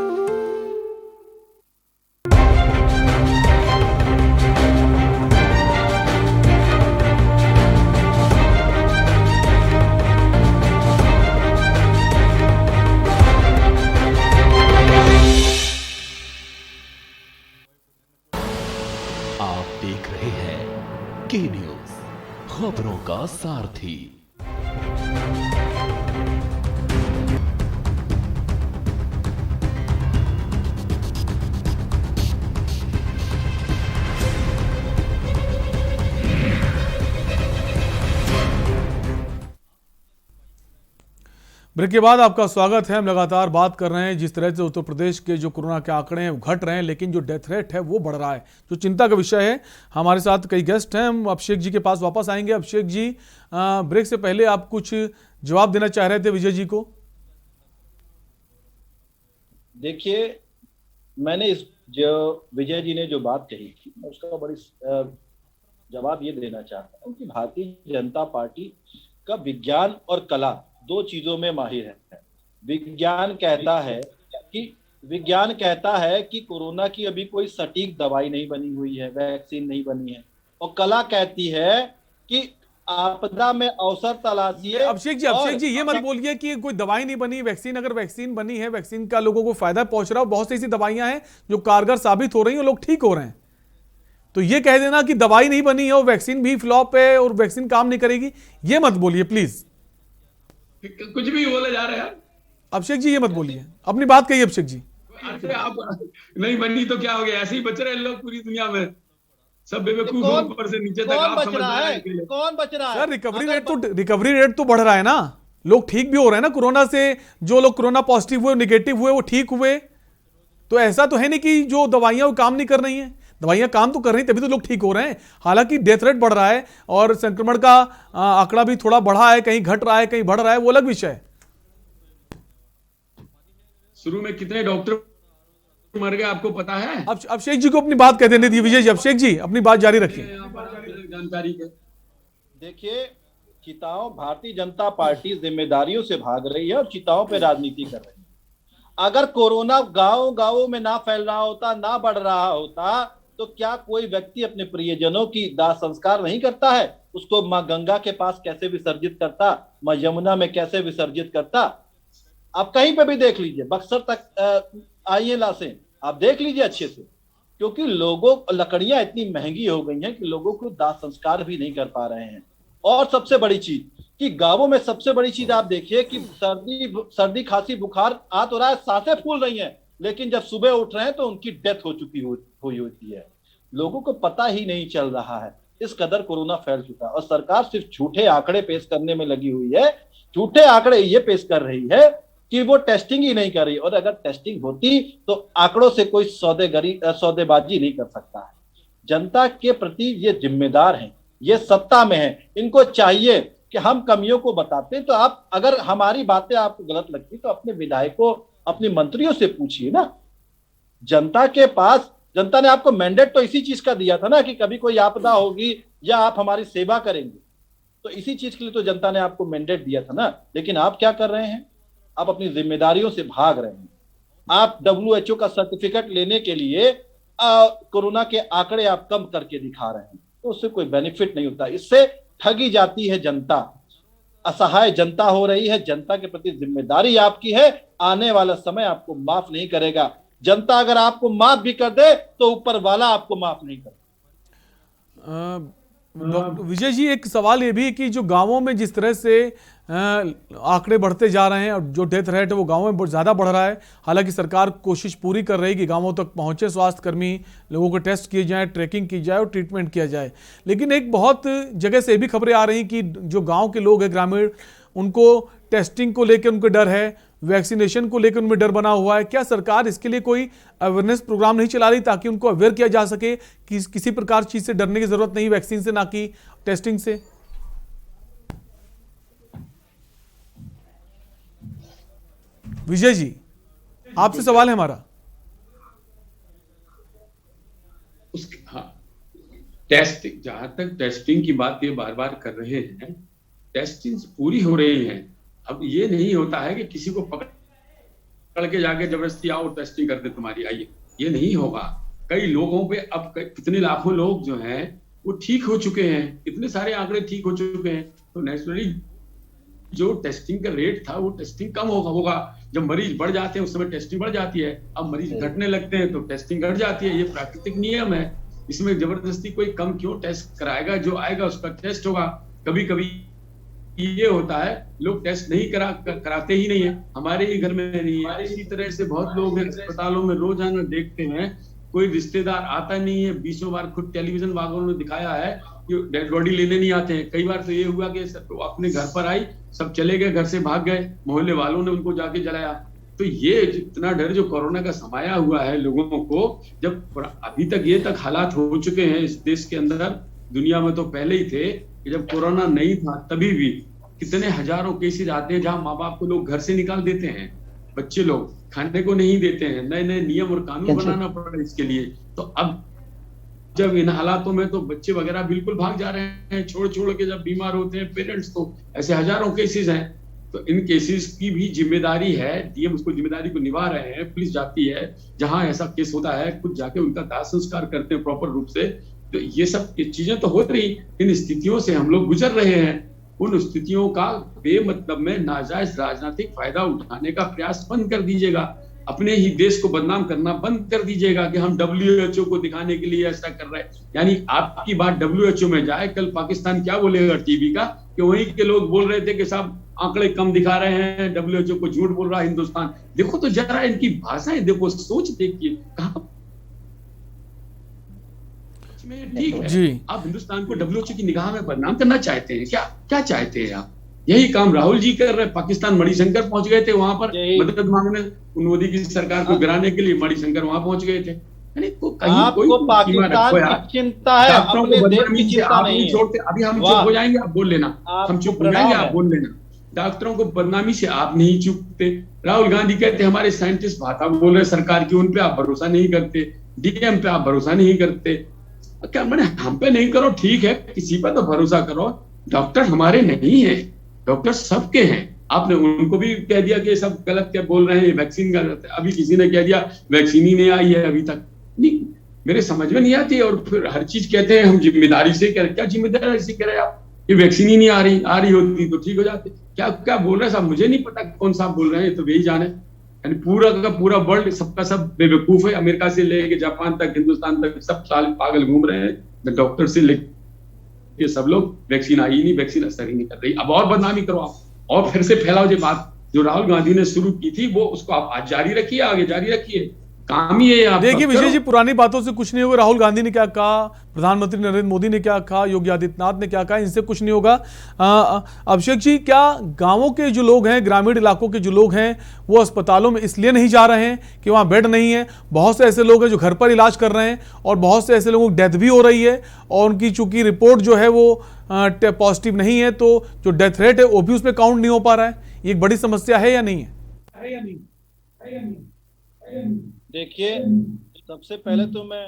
आप देख रहे हैं के न्यूज, खबरों का सारथी। ब्रेक के बाद आपका स्वागत है। हम लगातार बात कर रहे हैं जिस तरह से उत्तर प्रदेश के जो कोरोना के आंकड़े हैं घट रहे हैं, लेकिन जो डेथ रेट है वो बढ़ रहा है, जो चिंता का विषय है। हमारे साथ कई गेस्ट हैं, हम अभिषेक जी के पास वापस आएंगे। अभिषेक जी, ब्रेक से पहले आप कुछ जवाब देना चाह रहे थे विजय जी को। देखिए, मैंने इस जो विजय जी ने जो बात कही थी, मैं उसका बड़ी जवाब ये देना चाहता हूँ कि भारतीय जनता पार्टी का विज्ञान और कला दो चीजों में माहिर है। विज्ञान कहता है कि कोरोना की अभी कोई सटीक दवाई नहीं बनी हुई है, वैक्सीन नहीं बनी है, और कला कहती है कि आपदा में अवसर तलाशिए। अभिषेक जी ये मत बोलिए कि कोई दवाई नहीं बनी, वैक्सीन, अगर वैक्सीन बनी है, वैक्सीन का लोगों को फायदा पहुंच रहा है, बहुत सी ऐसी दवाइयां हैं जो कारगर साबित हो रही हैं, लोग ठीक हो रहे हैं। तो ये कह देना कि दवाई नहीं बनी है और वैक्सीन भी फ्लॉप है और वैक्सीन काम नहीं करेगी, ये मत बोलिए प्लीज। कुछ भी बोले जा रहे हैं अभिषेक जी, ये मत बोलिए, अपनी बात कहिए अभिषेक जी। आप नहीं बनी तो क्या हो गया, ऐसे ही बच रहे हैं लोग पूरी दुनिया में, सब बेवकूफ ऊपर से नीचे तक। आप समझ रहे हैं कौन बच रहा है? सर, रिकवरी रेट तो बढ़ रहा है ना, लोग ठीक भी हो रहे हैं ना कोरोना से। जो लोग कोरोना पॉजिटिव हुए, निगेटिव हुए, वो ठीक हुए। तो ऐसा तो है नहीं कि जो दवाइयां वो काम नहीं कर रही हैं, दवाइयां काम तो कर रही हैं, तभी तो लोग ठीक हो रहे हैं। हालांकि डेथ रेट बढ़ रहा है और संक्रमण का आंकड़ा भी थोड़ा बढ़ा है, कहीं घट रहा है कहीं बढ़ रहा है, वो अलग विषय है। शुरू में कितने डॉक्टर मर गए आपको पता है? अभिषेक जी को अपनी बात कह देने दी विजय जी। अभिषेक जी अपनी बात जारी रखिए। जानकारी के देखिए, चिताओं, भारतीय जनता पार्टी जिम्मेदारियों से भाग रही है और चिताओं पे राजनीति कर रही है। अगर कोरोना गांव में ना फैल रहा होता, ना बढ़ रहा होता, तो क्या कोई व्यक्ति अपने प्रियजनों की दाह संस्कार नहीं करता है? उसको माँ गंगा के पास कैसे विसर्जित करता, माँ यमुना में कैसे विसर्जित करता? आप कहीं पे भी देख लीजिए, बक्सर तक आई है लाशें, आप देख लीजिए अच्छे से, क्योंकि लोगों, लकड़ियां इतनी महंगी हो गई हैं कि लोगों को दाह संस्कार भी नहीं कर पा रहे हैं। और सबसे बड़ी चीज कि गांवों में सबसे बड़ी चीज आप देखिए कि सर्दी खांसी बुखार आ तो रहा है, सांसें फूल रही हैं, लेकिन जब सुबह उठ रहे हैं तो उनकी डेथ हो चुकी हुई होती है। लोगों को पता ही नहीं चल रहा है, इस कदर कोरोना फैल चुका है। और सरकार सिर्फ झूठे आंकड़े पेश करने में लगी हुई है। झूठे आंकड़े ये पेश कर रही है कि वो टेस्टिंग ही नहीं कर रही, और अगर टेस्टिंग होती तो आंकड़ों से कोई सौदेबाजी नहीं कर सकता है। जनता के प्रति ये जिम्मेदार हैं, ये सत्ता में है, इनको चाहिए कि हम कमियों को बताते। तो आप, अगर हमारी बातें आपको गलत लगती तो अपने विधायकों, अपने मंत्रियों से पूछिए ना। जनता के पास, जनता ने आपको मैंडेट तो इसी चीज का दिया था ना कि कभी कोई आपदा होगी या आप हमारी सेवा करेंगे, तो इसी चीज के लिए तो जनता ने आपको मैंडेट दिया था ना। लेकिन आप क्या कर रहे हैं? आप अपनी जिम्मेदारियों से भाग रहे हैं। आप WHO का सर्टिफिकेट लेने के लिए कोरोना के आंकड़े आप कम करके दिखा रहे हैं, तो उससे कोई बेनिफिट नहीं होता। इससे ठगी जाती है जनता, असहाय जनता हो रही है। जनता के प्रति जिम्मेदारी आपकी है, आने वाला समय आपको माफ नहीं करेगा। जनता अगर आपको माफ भी कर दे तो ऊपर वाला आपको माफ नहीं करेगा। विजय जी, एक सवाल ये भी कि जो गांवों में जिस तरह से आंकड़े बढ़ते जा रहे हैं और जो डेथ रेट है वो गांवों में बहुत ज़्यादा बढ़ रहा है, हालांकि सरकार कोशिश पूरी कर रही है कि गांवों तक पहुंचे स्वास्थ्यकर्मी, लोगों को टेस्ट किए जाए, ट्रैकिंग की जाए और ट्रीटमेंट किया जाए। लेकिन एक बहुत जगह से भी खबरें आ रही कि जो गाँव के लोग हैं, ग्रामीण, उनको टेस्टिंग को लेकर उनको डर है, वैक्सीनेशन को लेकर उनमें डर बना हुआ है। क्या सरकार इसके लिए कोई अवेयरनेस प्रोग्राम नहीं चला रही ताकि उनको अवेयर किया जा सके कि किसी प्रकार चीज़ से डरने की जरूरत नहीं, वैक्सीन से ना कि टेस्टिंग से? विजय जी, आपसे सवाल है हमारा। हाँ, टेस्टिंग, जहां तक टेस्टिंग की बात ये बार बार कर रहे हैं, टेस्टिंग पूरी हो रही है। अब ये नहीं होता है कि किसी को पकड़ के जाके जबरदस्ती आओ टेस्टिंग कर दे तुम्हारी, आइए, ये नहीं होगा। कई लोगों पे अब कितने लाखों लोग जो हैं वो ठीक हो चुके हैं, इतने सारे आंकड़े ठीक हो चुके हैं, तो नेचुरली जो टेस्टिंग का रेट था वो टेस्टिंग कम होगा। जब मरीज बढ़ जाते हैं उस समय टेस्टिंग बढ़ जाती है, अब मरीज घटने लगते हैं तो टेस्टिंग घट जाती है। ये प्राकृतिक नियम है, इसमें जबरदस्ती कोई कम क्यों टेस्ट कराएगा, जो आएगा उसका टेस्ट होगा। कभी कभी ये होता है लोग टेस्ट नहीं कराते ही नहीं है, हमारे ही घर में नहीं है। इसी तरह से बहुत लोग अस्पतालों में रोजाना देखते हैं, कोई रिश्तेदार आता नहीं है। 20 बार खुद टेलीविजन वालों ने दिखाया है कि डेड बॉडी लेने नहीं आते हैं। कई बार तो ये हुआ कि सब अपने घर पर आई, सब चले गए, घर से भाग गए, मोहल्ले वालों ने उनको जाके जलाया। तो ये इतना डर जो कोरोना का समाया हुआ है लोगों को, जब अभी तक ये तक हालात हो चुके हैं इस देश के अंदर, दुनिया में तो पहले ही थे कि जब कोरोना नहीं था तभी भी कितने हजारों केसेस आते हैं जहां माँ बाप को लोग घर से निकाल देते हैं, बच्चे लोग खाने को नहीं देते हैं, नए नए नियम और कानून बनाना पड़ रहा है इसके लिए। तो अब जब इन हालातों में तो बच्चे वगैरह बिल्कुल भाग जा रहे हैं, छोड़ के जब बीमार होते हैं पेरेंट्स, तो ऐसे हजारों केसेस हैं। तो इन केसेस की भी जिम्मेदारी है, डीएम उसको जिम्मेदारी को निभा रहे हैं, पुलिस जाती है जहां ऐसा केस होता है, खुद जाके उनका दाह संस्कार करते हैं प्रॉपर रूप से। तो ये सब चीजें तो हो रही, इन स्थितियों से हम लोग गुजर रहे हैं। उन स्थितियों का बेमतलब में नाजायज राजनीतिक फायदा उठाने का प्रयास बंद कर दीजिएगा, अपने ही देश को बदनाम करना बंद कर दीजिएगा कि हम WHO को दिखाने के लिए ऐसा कर रहे हैं। यानी आपकी बात WHO में जाए, कल पाकिस्तान क्या बोलेगा टीवी का कि वहीं के लोग बोल रहे थे कि साहब आंकड़े कम दिखा रहे हैं, WHO को झूठ बोल रहा है हिंदुस्तान। देखो तो जरा इनकी भाषाएं देखो, सोच देखिए कहां ठीक है जी। आप हिंदुस्तान को WHO की निगाह में बदनाम करना चाहते हैं, क्या चाहते हैं आप? यही काम राहुल जी कर रहे हैं। पाकिस्तान मणिशंकर पहुंच गए थे, वहां पर मदद मांगने मोदी की सरकार को गिराने के लिए मणिशंकर वहां पहुंच गए थे। आपको पाकिस्तान की चिंता है, अपने देश की चिंता नहीं है। छोड़ते अभी हम चुप हो जाएंगे, आप बोल लेना, हम चुप हो जाएंगे, आप बोल लेना। डॉक्टरों को बदनामी से आप नहीं चुपते। राहुल गांधी कहते हमारे साइंटिस्ट भाषा बोल रहे सरकार की, उन पे आप भरोसा नहीं करते, डीएम पे आप भरोसा नहीं करते। क्या मैंने हम पे नहीं करो, ठीक है, किसी पे तो भरोसा करो। डॉक्टर हमारे नहीं है, डॉक्टर सबके हैं। आपने उनको भी कह दिया कि सब गलत क्या बोल रहे हैं, वैक्सीन गलत है। अभी किसी ने कह दिया वैक्सीन ही नहीं आई है अभी तक। नहीं, मेरे समझ में नहीं आती। और फिर हर चीज कहते हैं हम जिम्मेदारी से कह, क्या जिम्मेदारी से कह रहे हैं आप? ये वैक्सीन ही नहीं आ रही होती तो ठीक हो जाते। क्या बोल रहे हैं साहब, मुझे नहीं पता कौन साहब बोल रहे हैं, तो वही जाने। यानी पूरा का पूरा वर्ल्ड सबका सब बेवकूफ है, अमेरिका से लेके जापान तक, हिंदुस्तान तक सब साल पागल घूम रहे हैं। डॉक्टर से लेके सब लोग वैक्सीन आई नहीं, वैक्सीन असर ही नहीं कर रही। अब और बदनामी करो आप, और फिर से फैलाओ ये बात जो राहुल गांधी ने शुरू की थी, वो उसको आप आज जारी रखिए, आगे जारी रखिए, काम ही है। देखिए विजय जी, पुरानी बातों से कुछ नहीं होगा। राहुल गांधी ने क्या कहा, प्रधानमंत्री नरेंद्र मोदी ने क्या कहा, योगी आदित्यनाथ ने क्या कहा, इनसे कुछ नहीं होगा। अभिषेक जी, क्या गांवों के जो लोग हैं, ग्रामीण इलाकों के जो लोग हैं, वो अस्पतालों में इसलिए नहीं जा रहे हैं कि वहाँ बेड नहीं है? बहुत से ऐसे लोग हैं जो घर पर इलाज कर रहे हैं, और बहुत से ऐसे लोगों की डेथ भी हो रही है, और उनकी चूंकि रिपोर्ट जो है वो पॉजिटिव नहीं है, तो जो डेथ रेट है वो भी उसमें काउंट नहीं हो पा रहा है। ये एक बड़ी समस्या है या नहीं है? देखिए, सबसे पहले तो मैं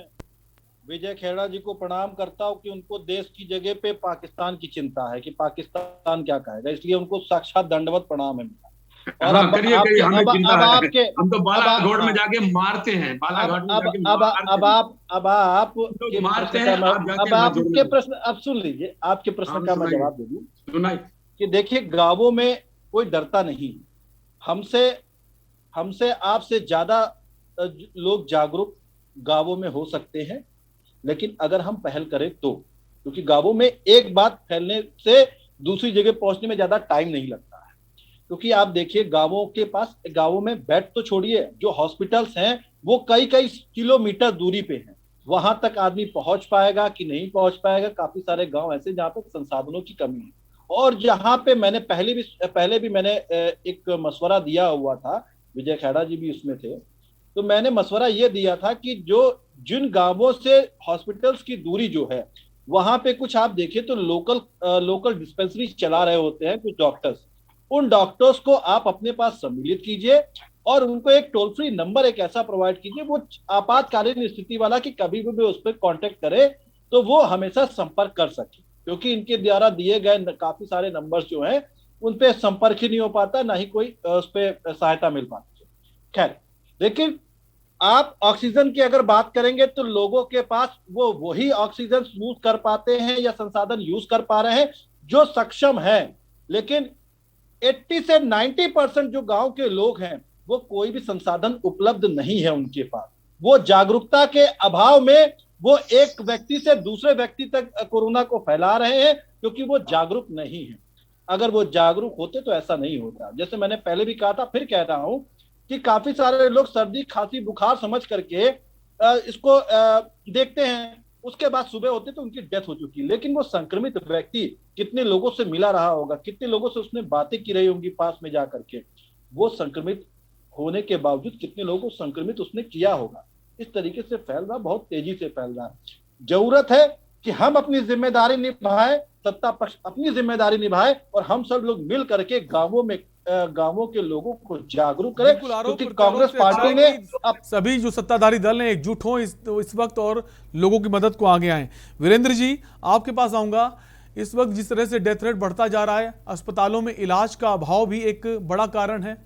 विजय खेड़ा जी को प्रणाम करता हूं कि उनको देश की जगह पे पाकिस्तान की चिंता है कि पाकिस्तान क्या कहेगा, इसलिए उनको साक्षात दंडवत प्रणाम है। और हम तो बालाघाट में जाके मारते हैं, बालाघाट में जाके अब आपके प्रश्न अब सुन लीजिए, आपके प्रश्न का मैं जवाब दे दूं कि देखिए, गांवों में कोई डरता नहीं। हमसे आपसे ज्यादा लोग जागरूक गांवों में हो सकते हैं, लेकिन अगर हम पहल करें तो, क्योंकि गांवों में एक बात फैलने से दूसरी जगह पहुंचने में ज्यादा टाइम नहीं लगता है। क्योंकि आप देखिए, गांवों में बेड तो छोड़िए, जो हॉस्पिटल्स हैं वो कई किलोमीटर दूरी पे हैं। वहां तक आदमी पहुंच पाएगा कि नहीं पहुंच पाएगा? काफी सारे गांव ऐसे जहां पर संसाधनों की कमी है, और जहां पे मैंने पहले भी मैंने एक मशवरा दिया हुआ था, विजय खेड़ा जी भी उसमें थे, तो मैंने मशवरा ये दिया था कि जिन गांवों से हॉस्पिटल्स की दूरी जो है, वहां पे कुछ आप देखिए तो लोकल डिस्पेंसरी चला रहे होते हैं कुछ डॉक्टर्स, उन डॉक्टर्स को आप अपने पास सम्मिलित कीजिए और उनको एक टोल फ्री नंबर एक ऐसा प्रोवाइड कीजिए वो आपातकालीन स्थिति वाला कि कभी भी उस पर कांटेक्ट करे तो वो हमेशा संपर्क कर सके, क्योंकि इनके द्वारा दिए गए काफी सारे नंबर्स जो हैं उन पे संपर्क ही नहीं हो पाता, ना ही कोई उस पर सहायता मिल पाती है। खैर, लेकिन आप ऑक्सीजन की अगर बात करेंगे तो लोगों के पास वो वही ऑक्सीजन यूज कर पाते हैं या संसाधन यूज कर पा रहे हैं जो सक्षम है, लेकिन 80 से 90% जो गांव के लोग हैं वो कोई भी संसाधन उपलब्ध नहीं है उनके पास। वो जागरूकता के अभाव में वो एक व्यक्ति से दूसरे व्यक्ति तक कोरोना को फैला रहे हैं क्योंकि वो जागरूक नहीं है। अगर वो जागरूक होते तो ऐसा नहीं होता। जैसे मैंने पहले भी कहा था, फिर कह रहा हूं कि काफी सारे लोग सर्दी खांसी बुखार समझ करके इसको देखते हैं, उसके बाद सुबह होते तो उनकी डेथ हो चुकी है। लेकिन वो संक्रमित व्यक्ति कितने लोगों से मिला रहा होगा, कितने लोगों से उसने बातें की रही होंगी पास में जाकर के, वो संक्रमित होने के बावजूद कितने लोगों को संक्रमित उसने किया होगा। इस तरीके से फैल रहा, बहुत तेजी से फैल रहा है। जरूरत है कि हम अपनी जिम्मेदारी निभाएं, सत्ता पक्ष अपनी जिम्मेदारी निभाए और हम सब लोग मिल करके गांवों के लोगों को जागरूक करें, क्योंकि कांग्रेस पार्टी ने अब सभी जो सत्ताधारी दल हैं एकजुट हों इस वक्त और लोगों की मदद को आगे आए। वीरेंद्र जी, आपके पास आऊंगा। इस वक्त जिस तरह से डेथ रेट बढ़ता जा रहा है, अस्पतालों में इलाज का अभाव भी एक बड़ा कारण है।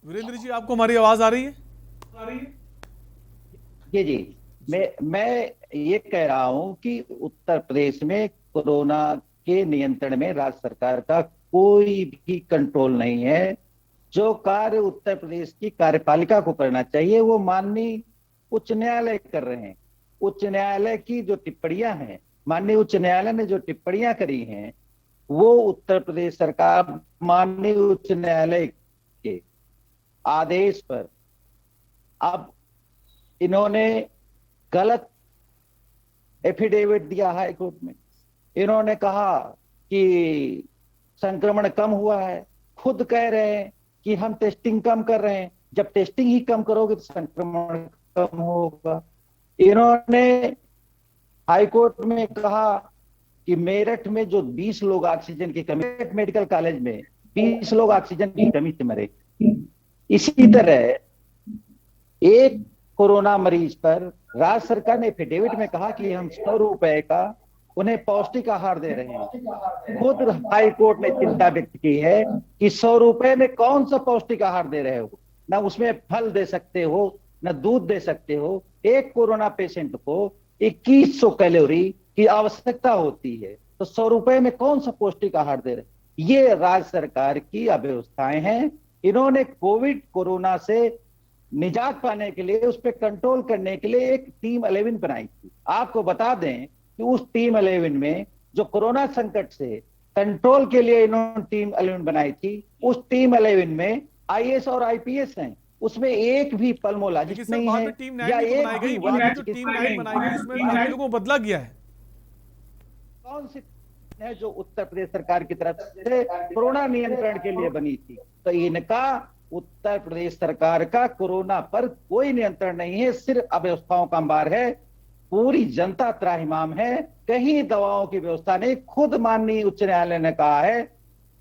वीरेंद्र जी, आपको हमारी आवाज आ रही है? जी, मैं ये कह रहा हूं कि उत्तर प्रदेश में कोरोना के नियंत्रण में राज्य सरकार का कोई भी कंट्रोल नहीं है। जो कार्य उत्तर प्रदेश की कार्यपालिका को करना चाहिए वो माननीय उच्च न्यायालय कर रहे हैं। उच्च न्यायालय की जो टिप्पणियां हैं, माननीय उच्च न्यायालय ने जो टिप्पणियां करी हैं, वो उत्तर प्रदेश सरकार माननीय उच्च न्यायालय के आदेश पर अब इन्होंने गलत एफिडेविट दिया हाई कोर्ट में। इन्होंने कहा कि संक्रमण कम हुआ है, खुद कह रहे हैं कि हम टेस्टिंग कम कर रहे हैं। जब टेस्टिंग ही कम करोगे तो संक्रमण कम होगा। इन्होंने हाई कोर्ट में कहा कि मेरठ में जो 20 लोग ऑक्सीजन की कमी, मेडिकल कॉलेज में 20 लोग ऑक्सीजन की कमी से मरे। इसी तरह एक कोरोना मरीज पर राज्य सरकार ने एफिडेविट में कहा कि हम 100 रुपए का उन्हें पौष्टिक आहार दे रहे हैं। खुद हाई कोर्ट ने चिंता व्यक्त की है कि 100 रुपए में कौन सा पौष्टिक आहार दे रहे हो, ना उसमें फल दे सकते हो, ना दूध दे सकते हो। एक कोरोना पेशेंट को 2100 कैलोरी की आवश्यकता होती है, तो 100 रुपए में कौन सा पौष्टिक आहार दे रहे? ये राज्य सरकार की अव्यवस्थाएं हैं। इन्होंने कोरोना से निजात पाने के लिए, उस पर कंट्रोल करने के लिए एक टीम 11 बनाई थी। आपको बता दें कि उस टीम 11 में जो कोरोना संकट से कंट्रोल के लिए इन्होंने टीम 11 बनाई थी, उस टीम 11 में आईएएस और आईपीएस हैं, उसमें एक भी पल्मोलॉजिस्ट नहीं है या एक भी को बदला गया है। कौन सी है जो उत्तर प्रदेश सरकार की तरफ से कोरोना नियंत्रण के लिए बनी थी? तो इनका उत्तर प्रदेश सरकार का कोरोना पर कोई नियंत्रण नहीं है, सिर्फ अव्यवस्थाओं का अंबार है। पूरी जनता त्राहिमाम है, कहीं दवाओं की व्यवस्था नहीं। खुद माननीय उच्च न्यायालय ने कहा है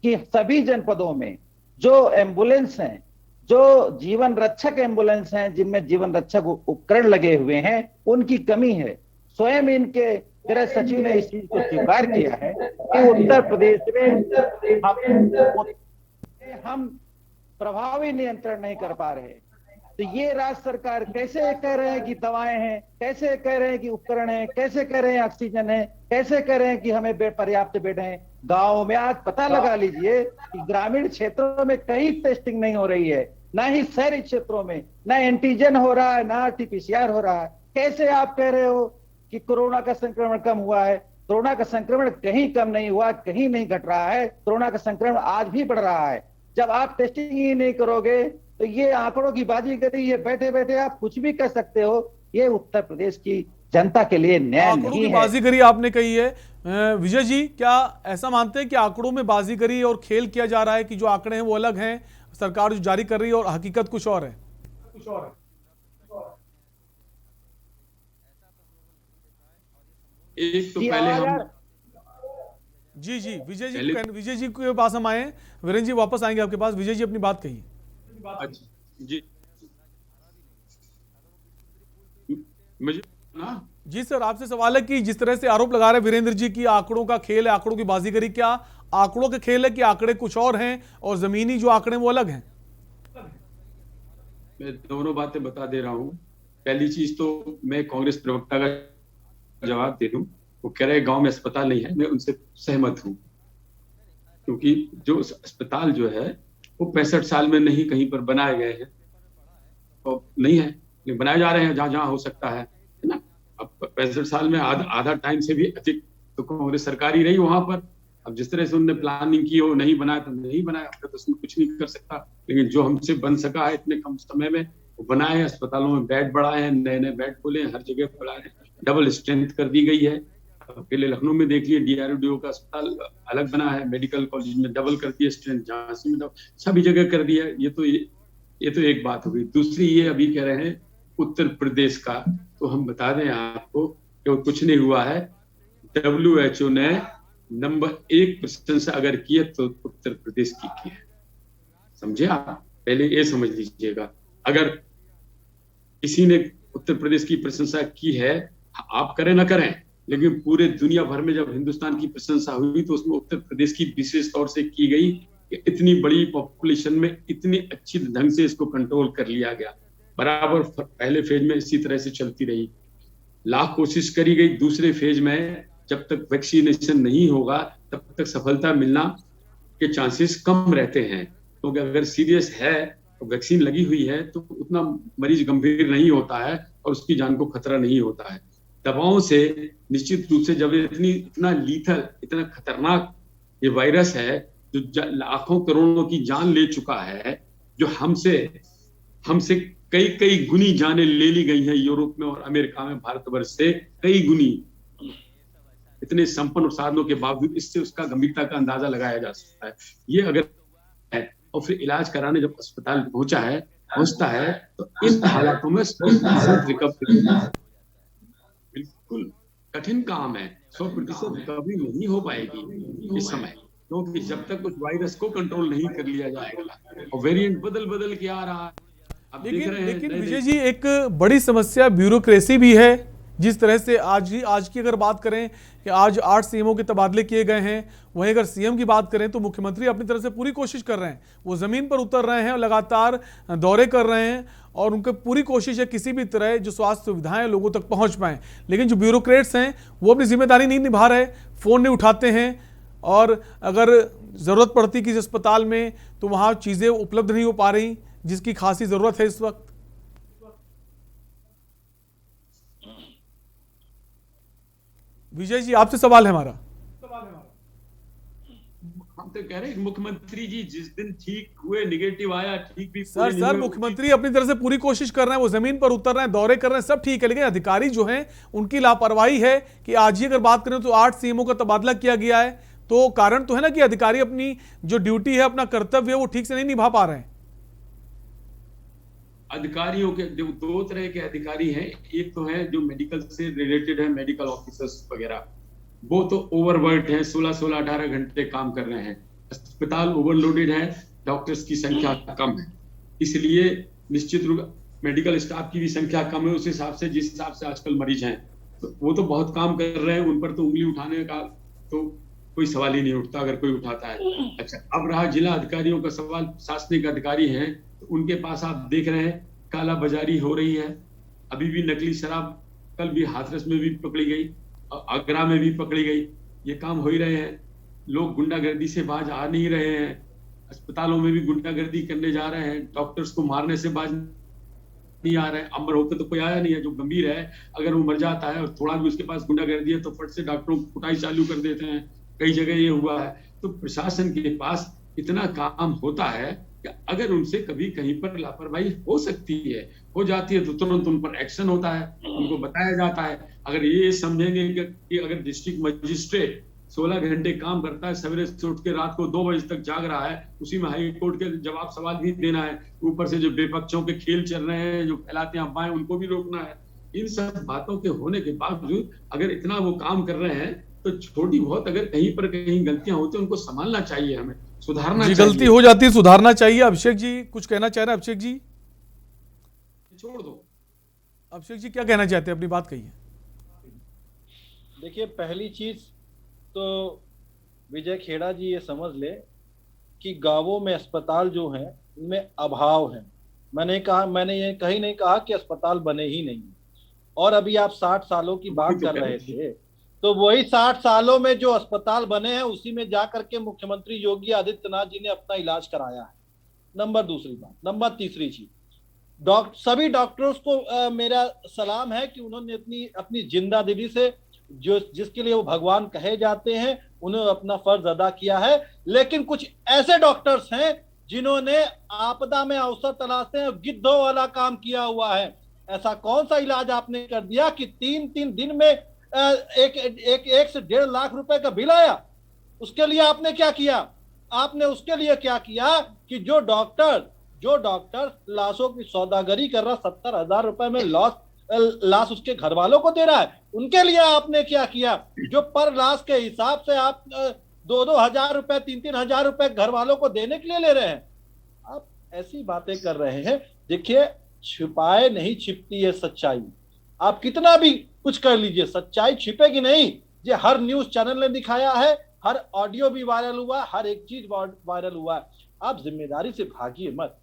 कि सभी जनपदों में जो एम्बुलेंस हैं, जो जीवन रक्षक एम्बुलेंस हैं, जिनमें जीवन रक्षक उपकरण लगे हुए हैं, उनकी कमी है। स्वयं इनके गृह सचिव ने इस चीज को स्वीकार किया है कि उत्तर प्रदेश में हम प्रभावी नियंत्रण नहीं कर पा रहे। तो ये राज्य सरकार कैसे कह रहे हैं कि दवाएं हैं, कैसे कह रहे हैं कि उपकरण हैं, कैसे कह रहे हैं ऑक्सीजन है, कैसे कह रहे हैं कि हमें पर्याप्त बेड हैं। गांव में आज पता लगा लीजिए कि ग्रामीण क्षेत्रों में कहीं टेस्टिंग नहीं हो रही है, ना ही शहरी क्षेत्रों में, ना एंटीजन हो रहा है, ना आरटीपीसीआर हो रहा है। कैसे आप कह रहे हो कि कोरोना का संक्रमण कम हुआ है? कोरोना का संक्रमण कहीं कम नहीं हुआ, कहीं नहीं घट रहा है। कोरोना का संक्रमण आज भी बढ़ रहा है। जब आप टेस्टिंग ही नहीं करोगे तो ये आंकड़ों की बाजीगरी, ये बैठे बैठे आप कुछ भी कर सकते हो। ये उत्तर प्रदेश की जनता के लिए न्याय नहीं है। बाजीगरी आपने कही है। विजय जी, क्या ऐसा मानते हैं कि आंकड़ों में बाजीगरी और खेल किया जा रहा है, कि जो आंकड़े हैं वो अलग हैं, सरकार जो जारी कर रही है, और हकीकत कुछ और है? एक तो पहले हम जी जी, विजय जी के पास हम आए हैं। वीरेंद्र जी वापस आएंगे आपके पास। विजय जी अपनी बात कहिए। अच्छा जी, मुझे ना जी सर, आपसे सवाल है कि जिस तरह से आरोप लगा रहे हैं वीरेंद्र जी की आंकड़ों का खेल है, आंकड़ों की बाजीगरी, क्या आंकड़ों के खेल है कि आंकड़े कुछ और हैं और जमीनी जो आंकड़े वो अलग हैं? मैं दोनों बातें बता दे रहा हूँ। पहली चीज तो मैं कांग्रेस प्रवक्ता का जवाब दे दूं। वो कह रहे गांव में अस्पताल नहीं है, मैं उनसे सहमत हूं, क्योंकि जो अस्पताल जो है वो 65 साल में नहीं कहीं पर बनाए गए हैं, तो नहीं है, लेकिन बनाए जा रहे हैं जहां जहां हो सकता है ना। अब 65 साल में आधा टाइम से भी अधिक तो कांग्रेस सरकार ही रही वहां पर। अब जिस तरह से उन्होंने प्लानिंग की हो, नहीं बनाया तो नहीं बनाया, तो उसमें कुछ नहीं कर सकता। लेकिन जो हमसे बन सका है इतने कम समय में वो बनाए हैं। अस्पतालों में बेड बढ़ाए हैं, नए नए बेड खोले हैं, हर जगह बढ़ाए हैं, डबल स्ट्रेंथ कर दी गई है। पहले लखनऊ में देखिए DRDO का अस्पताल अलग बना है, मेडिकल कॉलेज में डबल कर दिया स्ट्रेंथ, झांसी में सभी जगह कर दिया। ये तो एक बात हो गई। दूसरी ये अभी कह रहे हैं उत्तर प्रदेश का, तो हम बता दें आपको कि कुछ नहीं हुआ है। WHO ने नंबर 1 प्रशंसा अगर की है तो उत्तर प्रदेश की है, समझे आप? पहले ये समझ लीजिएगा। अगर किसी ने उत्तर प्रदेश की प्रशंसा की है, आप करें ना करें, लेकिन पूरे दुनिया भर में जब हिंदुस्तान की प्रशंसा हुई तो उसमें उत्तर प्रदेश की विशेष तौर से की गई कि इतनी बड़ी पॉपुलेशन में इतनी अच्छी ढंग से इसको कंट्रोल कर लिया गया। बराबर पहले फेज में इसी तरह से चलती रही, लाख कोशिश करी गई। दूसरे फेज में जब तक वैक्सीनेशन नहीं होगा तब तक सफलता मिलना के चांसेस कम रहते हैं, क्योंकि अगर सीरियस है तो वैक्सीन लगी हुई है तो उतना मरीज गंभीर नहीं होता है और उसकी जान को खतरा नहीं होता है। दवाओं से निश्चित रूप से जब इतना लीथल, इतना खतरनाक ये वायरस है जो लाखों करोड़ों की जान ले चुका है, जो हमसे कई गुनी जानें ले ली गई हैं यूरोप में और अमेरिका में, भारतवर्ष से कई गुनी, इतने संपन्न साधनों के बावजूद इससे उसका गंभीरता का अंदाजा लगाया जा सकता है। ये अगर है और फिर इलाज कराने जब अस्पताल पहुंचता है तो इन हालातों में 100% रिकवरी बिल्कुल कठिन काम है। 100% रिकवरी नहीं हो पाएगी इस समय, क्योंकि जब तक उस वायरस को कंट्रोल नहीं कर लिया जाएगा और वेरिएंट बदल के आ रहा है। लेकिन विजय जी, एक बड़ी समस्या ब्यूरोक्रेसी भी है। जिस तरह से आज की अगर बात करें कि आज 8 CMO के तबादले किए गए हैं, वहीं अगर CM की बात करें तो मुख्यमंत्री अपनी तरफ से पूरी कोशिश कर रहे हैं, वो ज़मीन पर उतर रहे हैं और लगातार दौरे कर रहे हैं और उनकी पूरी कोशिश है किसी भी तरह जो स्वास्थ्य सुविधाएं लोगों तक पहुंच पाएं। लेकिन जो ब्यूरोक्रेट्स हैं वो अपनी जिम्मेदारी नहीं निभा रहे, फ़ोन नहीं उठाते हैं और अगर ज़रूरत पड़ती किसी अस्पताल में तो वहाँ चीज़ें उपलब्ध नहीं हो पा रही जिसकी खासी ज़रूरत है इस वक्त। विजय जी, आपसे सवाल है हमारा। हम तो कह रहे हैं मुख्यमंत्री जी जिस दिन ठीक हुए, निगेटिव आया, ठीक भी सर मुख्यमंत्री अपनी तरफ से पूरी कोशिश कर रहे हैं, वो जमीन पर उतर रहे हैं, दौरे कर रहे हैं, सब ठीक है, लेकिन अधिकारी जो हैं उनकी लापरवाही है कि आज ही अगर बात करें तो 8 CMO का तबादला किया गया है, तो कारण तो है ना कि अधिकारी अपनी जो ड्यूटी है, अपना कर्तव्य है, वो ठीक से नहीं निभा पा रहे हैं। अधिकारियों के 2 तरह के अधिकारी हैं। एक तो है जो मेडिकल से रिलेटेड है, मेडिकल ऑफिसर्स वगैरह, वो तो ओवरवर्क हैं, 16-18 घंटे काम कर रहे हैं। अस्पताल ओवरलोडेड है, डॉक्टर्स की संख्या कम है, इसलिए निश्चित रूप मेडिकल स्टाफ की भी संख्या कम है। उस हिसाब से जिस हिसाब से आजकल मरीज हैं तो वो तो बहुत काम कर रहे हैं, उन पर तो उंगली उठाने का तो कोई सवाल ही नहीं उठता अगर कोई उठाता है। अच्छा, अब रहा जिला अधिकारियों का सवाल। प्रशासनिक अधिकारी हैं तो उनके पास आप देख रहे हैं काला बाजारी हो रही है। अभी भी नकली शराब, कल भी हाथरस में भी पकड़ी गई, आगरा में भी पकड़ी गई, ये काम हो ही रहे हैं। लोग गुंडागर्दी से बाज आ नहीं रहे हैं, अस्पतालों में भी गुंडागर्दी करने जा रहे हैं, डॉक्टर्स को मारने से बाज नहीं आ रहे हैं। अमर होकर तो कोई आया नहीं है, जो गंभीर है अगर वो मर जाता है और थोड़ा भी उसके पास गुंडागर्दी है तो फट से डॉक्टरों को कुटाई चालू कर देते हैं। कई जगह ये हुआ है। तो प्रशासन के पास इतना काम होता है कि अगर उनसे कभी कहीं पर लापरवाही हो सकती है, हो जाती है, तो तुरंत उन पर एक्शन होता है, उनको बताया जाता है। अगर ये समझेंगे कि अगर डिस्ट्रिक्ट मजिस्ट्रेट 16 घंटे काम करता है, सवेरे से उठ के रात को 2 बजे तक जाग रहा है, उसी में हाई कोर्ट के जवाब सवाल भी देना है, ऊपर से जो बेपक्षों के खेल चल रहे हैं, जो फैलाते हैं अफवाहें, उनको भी रोकना है। इन सब बातों के होने के बावजूद अगर इतना वो काम कर रहे हैं तो छोटी बहुत अगर कहीं पर कहीं गलतियां होती हैं उनको संभालना चाहिए, हमें सुधारना जी, चाहिए। गलती हो जाती है, सुधारना चाहिए। अभिषेक जी कुछ कहना चाह रहे हैं? अभिषेक जी, छोड़ दो। अभिषेक जी क्या कहना चाहते हैं? अपनी बात कहिए। देखिए, पहली चीज तो विजय खेड़ा जी ये समझ ले कि गांवों में अस्पताल जो हैं उनमें अभाव है। मैंने ये कहीं नहीं कहा कि अस्पताल बने ही नहीं। और अभी आप 60 सालों की बात कर रहे थे, तो वही 60 सालों में जो अस्पताल बने हैं उसी में जाकर के मुख्यमंत्री योगी आदित्यनाथ जी ने अपना इलाज कराया है। नंबर दूसरी बात। नंबर तीसरी चीज, सभी डॉक्टर्स को मेरा सलाम है कि उन्होंने अपनी जिंदा दिली से जिसके लिए वो भगवान कहे जाते हैं, उन्होंने अपना फर्ज अदा किया है। लेकिन कुछ ऐसे डॉक्टर्स हैं जिन्होंने आपदा में अवसर तलाशते हैं, गिद्धों वाला काम किया हुआ है। ऐसा कौन सा इलाज आपने कर दिया कि 3 दिन में एक से 1.5 लाख रुपए का बिल आया? उसके लिए आपने क्या किया? आपने उसके लिए क्या किया कि जो डॉक्टर लाशों की सौदागरी कर रहा, 70,000 रुपए में लाश उसके घर वालों को दे रहा है, उनके लिए आपने क्या किया? जो पर लाश के हिसाब से आप 2-2 हजार रुपए, 3-3 हजार रुपए घर वालों को देने के लिए ले रहे हैं। आप ऐसी बातें कर रहे हैं। देखिए, छिपाए नहीं छिपती है सच्चाई। आप कितना भी कुछ कर लीजिए, सच्चाई छिपेगी नहीं। ये हर न्यूज चैनल ने दिखाया है, हर ऑडियो भी वायरल हुआ, हर एक चीज वायरल हुआ है। आप जिम्मेदारी से भागिए मत।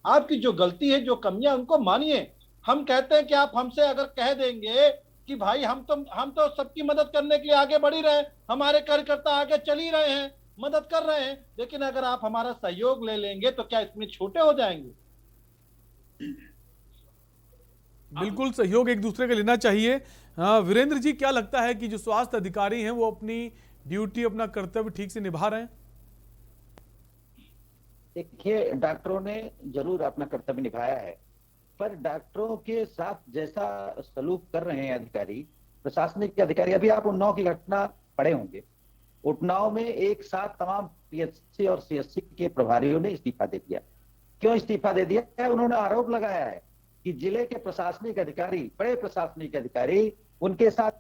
आपकी जो गलती है, जो कमियां, उनको मानिए। हम कहते हैं कि आप हमसे अगर कह देंगे कि भाई हम तो सबकी मदद करने के लिए आगे बढ़ ही रहे हैं, हमारे कार्यकर्ता आगे चल ही रहे हैं, मदद कर रहे हैं, लेकिन अगर आप हमारा सहयोग ले लेंगे तो क्या इसमें छोटे हो जाएंगे? बिल्कुल सहयोग एक दूसरे का लेना चाहिए। वीरेंद्र जी, क्या लगता है कि जो स्वास्थ्य अधिकारी हैं वो अपनी ड्यूटी, अपना कर्तव्य ठीक से निभा रहे हैं? देखिए, डॉक्टरों ने जरूर अपना कर्तव्य निभाया है, पर डॉक्टरों के साथ जैसा सलूक कर रहे हैं अधिकारी, प्रशासनिक अधिकारी, अभी आप उन्नाव की घटना पढ़े होंगे। उन्नाव में एक साथ तमाम पीएचसी और सीएचसी के प्रभारियों ने इस्तीफा दे दिया। क्यों इस्तीफा दे दिया? उन्होंने आरोप लगाया है कि जिले के प्रशासनिक अधिकारी, बड़े प्रशासनिक अधिकारी, उनके साथ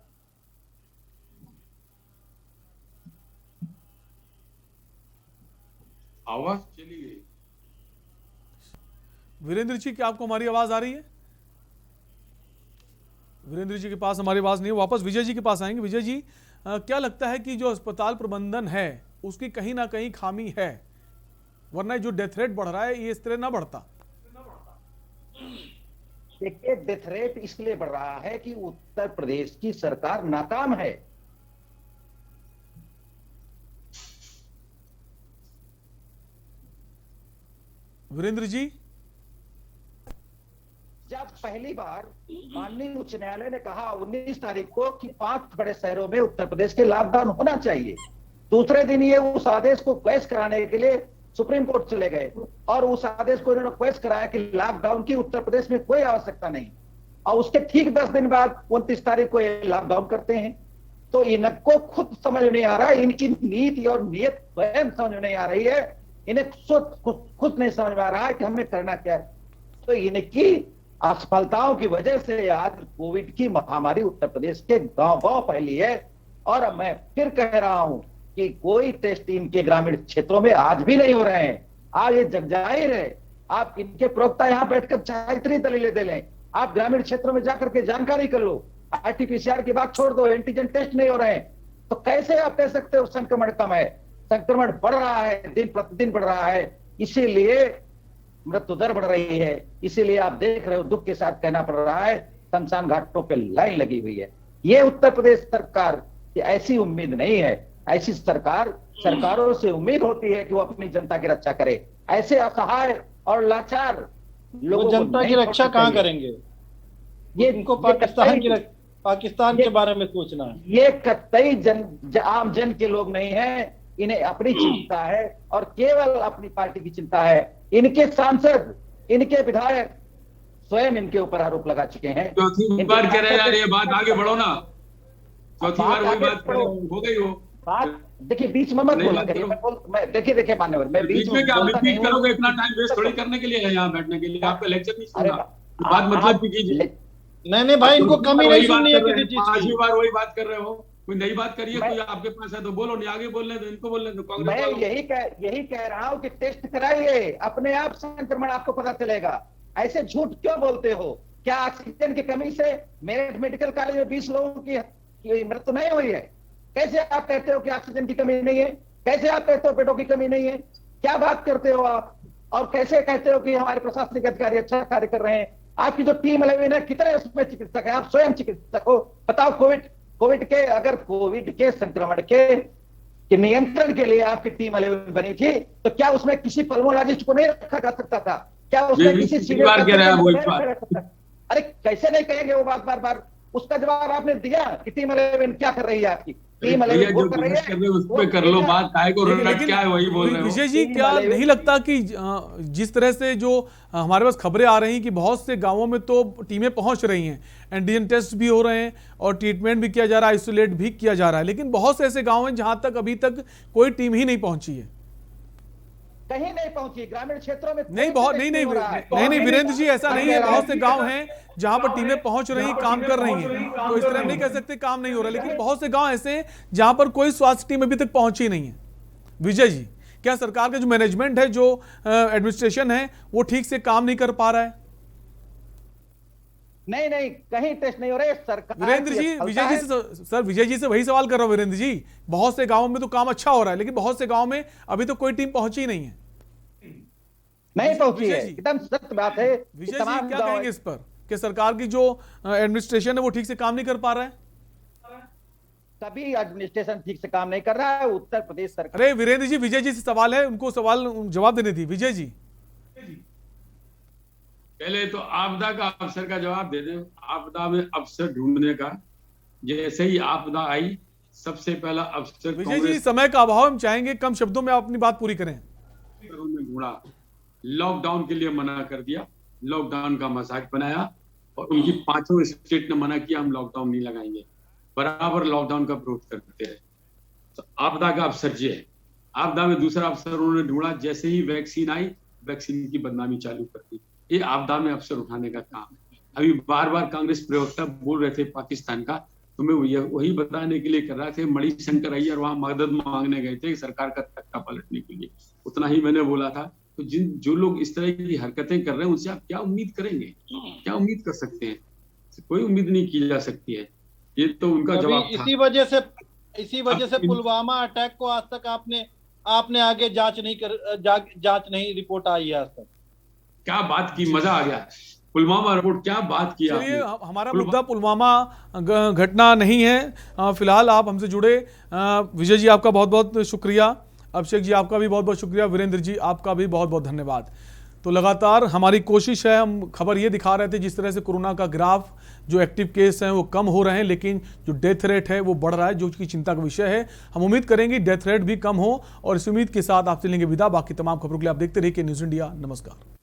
आवाज चली गई। वीरेंद्र जी, क्या आपको हमारी आवाज आ रही है? वीरेंद्र जी के पास हमारी आवाज नहीं है। वापस विजय जी के पास आएंगे। विजय जी, क्या लगता है कि जो अस्पताल प्रबंधन है उसकी कहीं ना कहीं खामी है, वरना जो डेथ रेट बढ़ रहा है ये इस तरह ना बढ़ता? देखिए, डेथ रेट इसलिए बढ़ रहा है कि उत्तर प्रदेश की सरकार नाकाम है। वीरेंद्र जी, जब पहली बार माननीय उच्च न्यायालय ने कहा 19 तारीख को कि 5 बड़े शहरों में उत्तर प्रदेश के लॉकडाउन होना चाहिए, दूसरे दिन ये उस आदेश को क्वैश कराने के लिए सुप्रीम कोर्ट चले गए और उस आदेश को इन्होंने क्वैश कराया कि लॉकडाउन की उत्तर प्रदेश में कोई आवश्यकता नहीं। और उसके ठीक 10 दिन बाद 29 तारीख को ये लॉकडाउन करते हैं। तो इनको खुद समझ नहीं आ रहा, इनकी नीति और नीयत स्वयं समझ नहीं आ रही है, इन्हें खुद नहीं समझ में आ रहा है कि हमें करना क्या है। तो इनकी असफलताओं की वजह से आज कोविड की महामारी उत्तर प्रदेश के गांव-गांव फैली है। और मैं फिर कह रहा हूं कि कोई टेस्ट इनके ग्रामीण क्षेत्रों में आज भी नहीं हो रहे हैं। आज ये जग जाहिर है। आप इनके प्रवक्ता यहां बैठकर चाहे इतनी दलीलें दे लें, आप ग्रामीण क्षेत्रों में जाकर के जानकारी कर लो। आरटीपीसीआर की बात छोड़ दो, एंटीजन टेस्ट नहीं हो रहे हैं, तो कैसे आप कह सकते हो संक्रमण कम है? संक्रमण बढ़ रहा है, दिन प्रतिदिन बढ़ रहा है, इसीलिए मृत्यु दर बढ़ रही है। इसीलिए आप देख रहे हो, दुख के साथ कहना पड़ रहा है, शमशान घाटों पे लाइन लगी हुई है। ये उत्तर प्रदेश सरकार की ऐसी उम्मीद नहीं है। ऐसी सरकारों से उम्मीद होती है कि वो अपनी जनता की रक्षा करे। ऐसे असहाय और लाचार लोगों जनता की रक्षा कहाँ करेंगे? ये इनको पाकिस्तान के बारे में सोचना है। ये कतई आम जन के लोग नहीं है, इन्हें अपनी चिंता है और केवल अपनी पार्टी की चिंता है। इनके सांसद, इनके विधायक स्वयं इनके ऊपर आरोप लगा चुके हैं। चौथी बार कह रहे यार, ये बात आगे बढ़ो ना। चौथी बार वही बात हो गई। वो बात देखिए, बीच में मत बोला करिए। मैं देखिए मान्यवर, मैं बीच में क्या रिपीट करोगे? इतना टाइम वेस्ट थोड़ी करने के लिए है यहाँ बैठने के लिए। आपका लेक्चर नहीं सुनना, बात मतलब की कीजिए। नहीं भाई, इनको कमी नहीं सुननी है किसी चीज की। 5वीं बार वही बात कर रहे हो। कोई नई बात करिए, कोई आपके पास है तो बोलो, नहीं आगे बोलने दो, इनको बोलने दो। कांग्रेस मैं वालों यही कह रहा हूं कि टेस्ट कराइए, अपने आप संक्रमण आपको पता चलेगा। ऐसे झूठ क्यों बोलते हो? क्या ऑक्सीजन की कमी से मेरठ मेडिकल कॉलेज में 20 लोगों की मृत्यु नहीं हुई है? कैसे आप कहते हो कि ऑक्सीजन की कमी नहीं है? कैसे आप कहते हो बेडों की कमी नहीं है? क्या बात करते हो आप? और कैसे कहते हो कि हमारे प्रशासनिक अधिकारी अच्छा कार्य कर रहे हैं? आपकी जो टीम 11 है, कितने उसमें चिकित्सक है? आप स्वयं चिकित्सक हो, बताओ। कोविड के संक्रमण के नियंत्रण के लिए आपकी टीम 11 बनी थी, तो क्या उसमें किसी पल्मोलॉजिस्ट को नहीं रखा जा सकता था? क्या उसमें किसी सीनियर? अरे कैसे नहीं कहेंगे वो बात बार बार? उसका जवाब आपने दिया कि टीम 11 क्या कर रही है? आपकी टीम 11 वो कर रही है, उस पे कर लो बात, काय को रट क्या है वही बोल रहे हो। विजय जी, क्या नहीं लगता कि जिस तरह से जो हमारे पास खबरें आ रही कि बहुत से गांवों में तो टीमें पहुंच रही हैं, एंटीजन टेस्ट भी हो रहे हैं और ट्रीटमेंट भी किया जा रहा है, आइसोलेट भी किया जा रहा है, लेकिन बहुत से ऐसे गांव हैं जहां तक अभी तक कोई टीम ही नहीं पहुंची है? कहीं नहीं पहुंची, ग्रामीण क्षेत्रों में नहीं वीरेंद्र जी, ऐसा नहीं है। बहुत से गांव हैं जहां पर टीमें पहुंच रही, काम कर रही हैं, तो इस तरह नहीं कह सकते काम नहीं हो रहा, लेकिन बहुत से गांव ऐसे हैं जहां पर कोई स्वास्थ्य टीम अभी तक पहुंची नहीं है। विजय जी, क्या सरकार का जो मैनेजमेंट है, जो एडमिनिस्ट्रेशन है, वो ठीक से काम नहीं कर पा रहा है? नहीं, कहीं टेस्ट नहीं हो रहे। सरकार वीरेंद्र जी, विजय जी से वही सवाल कर रहा हूं। वीरेंद्र जी, बहुत से गांवों में तो काम अच्छा हो रहा है, लेकिन बहुत से गांव में अभी तो कोई टीम पहुंची नहीं है। नहीं पहुंची है, एकदम सत्य बात है। विजय जी, क्या कहेंगे इस पर कि सरकार की जो एडमिनिस्ट्रेशन है वो ठीक से काम नहीं कर पा रहा है? सभी एडमिनिस्ट्रेशन ठीक से काम नहीं कर रहा है। उत्तर प्रदेश सरकार। अरे वीरेंद्र जी, विजय जी से सवाल है, उनको सवाल जवाब देने दी। विजय जी, पहले तो आपदा का अफसर का जवाब दे दें। आपदा में अफसर ढूंढने का, जैसे ही आपदा आई सबसे पहला अफसर विजय जी, समय का अभाव, हम चाहेंगे कम शब्दों में आप अपनी बात पूरी करें। ढूंढा, लॉकडाउन के लिए मना कर दिया, लॉकडाउन का मजाक बनाया और उनकी 5 स्टेट ने मना किया हम लॉकडाउन नहीं लगाएंगे, बराबर लॉकडाउन का विरोध करते रहे। तो आपदा का अफसर ये है। आपदा में दूसरा अफसर उन्होंने ढूंढा, जैसे ही वैक्सीन आई वैक्सीन की बदनामी चालू कर दी। ये आपदा में अफसर उठाने का काम है। अभी बार बार कांग्रेस प्रवक्ता बोल रहे थे पाकिस्तान का, तो मैं वही बताने के लिए कर रहा थे। मणिशंकर अय्यर वहां मदद मांगने गए थे सरकार का तख्ता पलटने के लिए, उतना ही मैंने बोला था। तो जो लोग इस तरह की हरकतें कर रहे हैं उनसे आप क्या उम्मीद करेंगे? क्या उम्मीद कर सकते हैं? कोई उम्मीद नहीं की जा सकती है। ये तो उनका जवाब था। इसी वजह से पुलवामा अटैक को आज तक आपने आगे जांच नहीं रिपोर्ट आई है आज तक। क्या बात की, मजा आ गया। पुलवामा रिपोर्ट क्या बात की आपने? हमारा मुद्दा पुलवामा घटना नहीं है। फिलहाल आप हमसे जुड़े। विजय जी, आपका बहुत बहुत शुक्रिया। अभिषेक जी, आपका भी बहुत बहुत शुक्रिया। वीरेंद्र जी, आपका भी बहुत बहुत धन्यवाद। तो लगातार हमारी कोशिश है, हम खबर ये दिखा रहे थे जिस तरह से कोरोना का ग्राफ, जो एक्टिव केस हैं वो कम हो रहे हैं, लेकिन जो डेथ रेट है वो बढ़ रहा है, जो कि चिंता का विषय है। हम उम्मीद करेंगे डेथ रेट भी कम हो और इस उम्मीद के साथ आपसे लेंगे विदा। बाकी तमाम खबरों के लिए आप देखते रहिए न्यूज़ इंडिया। नमस्कार।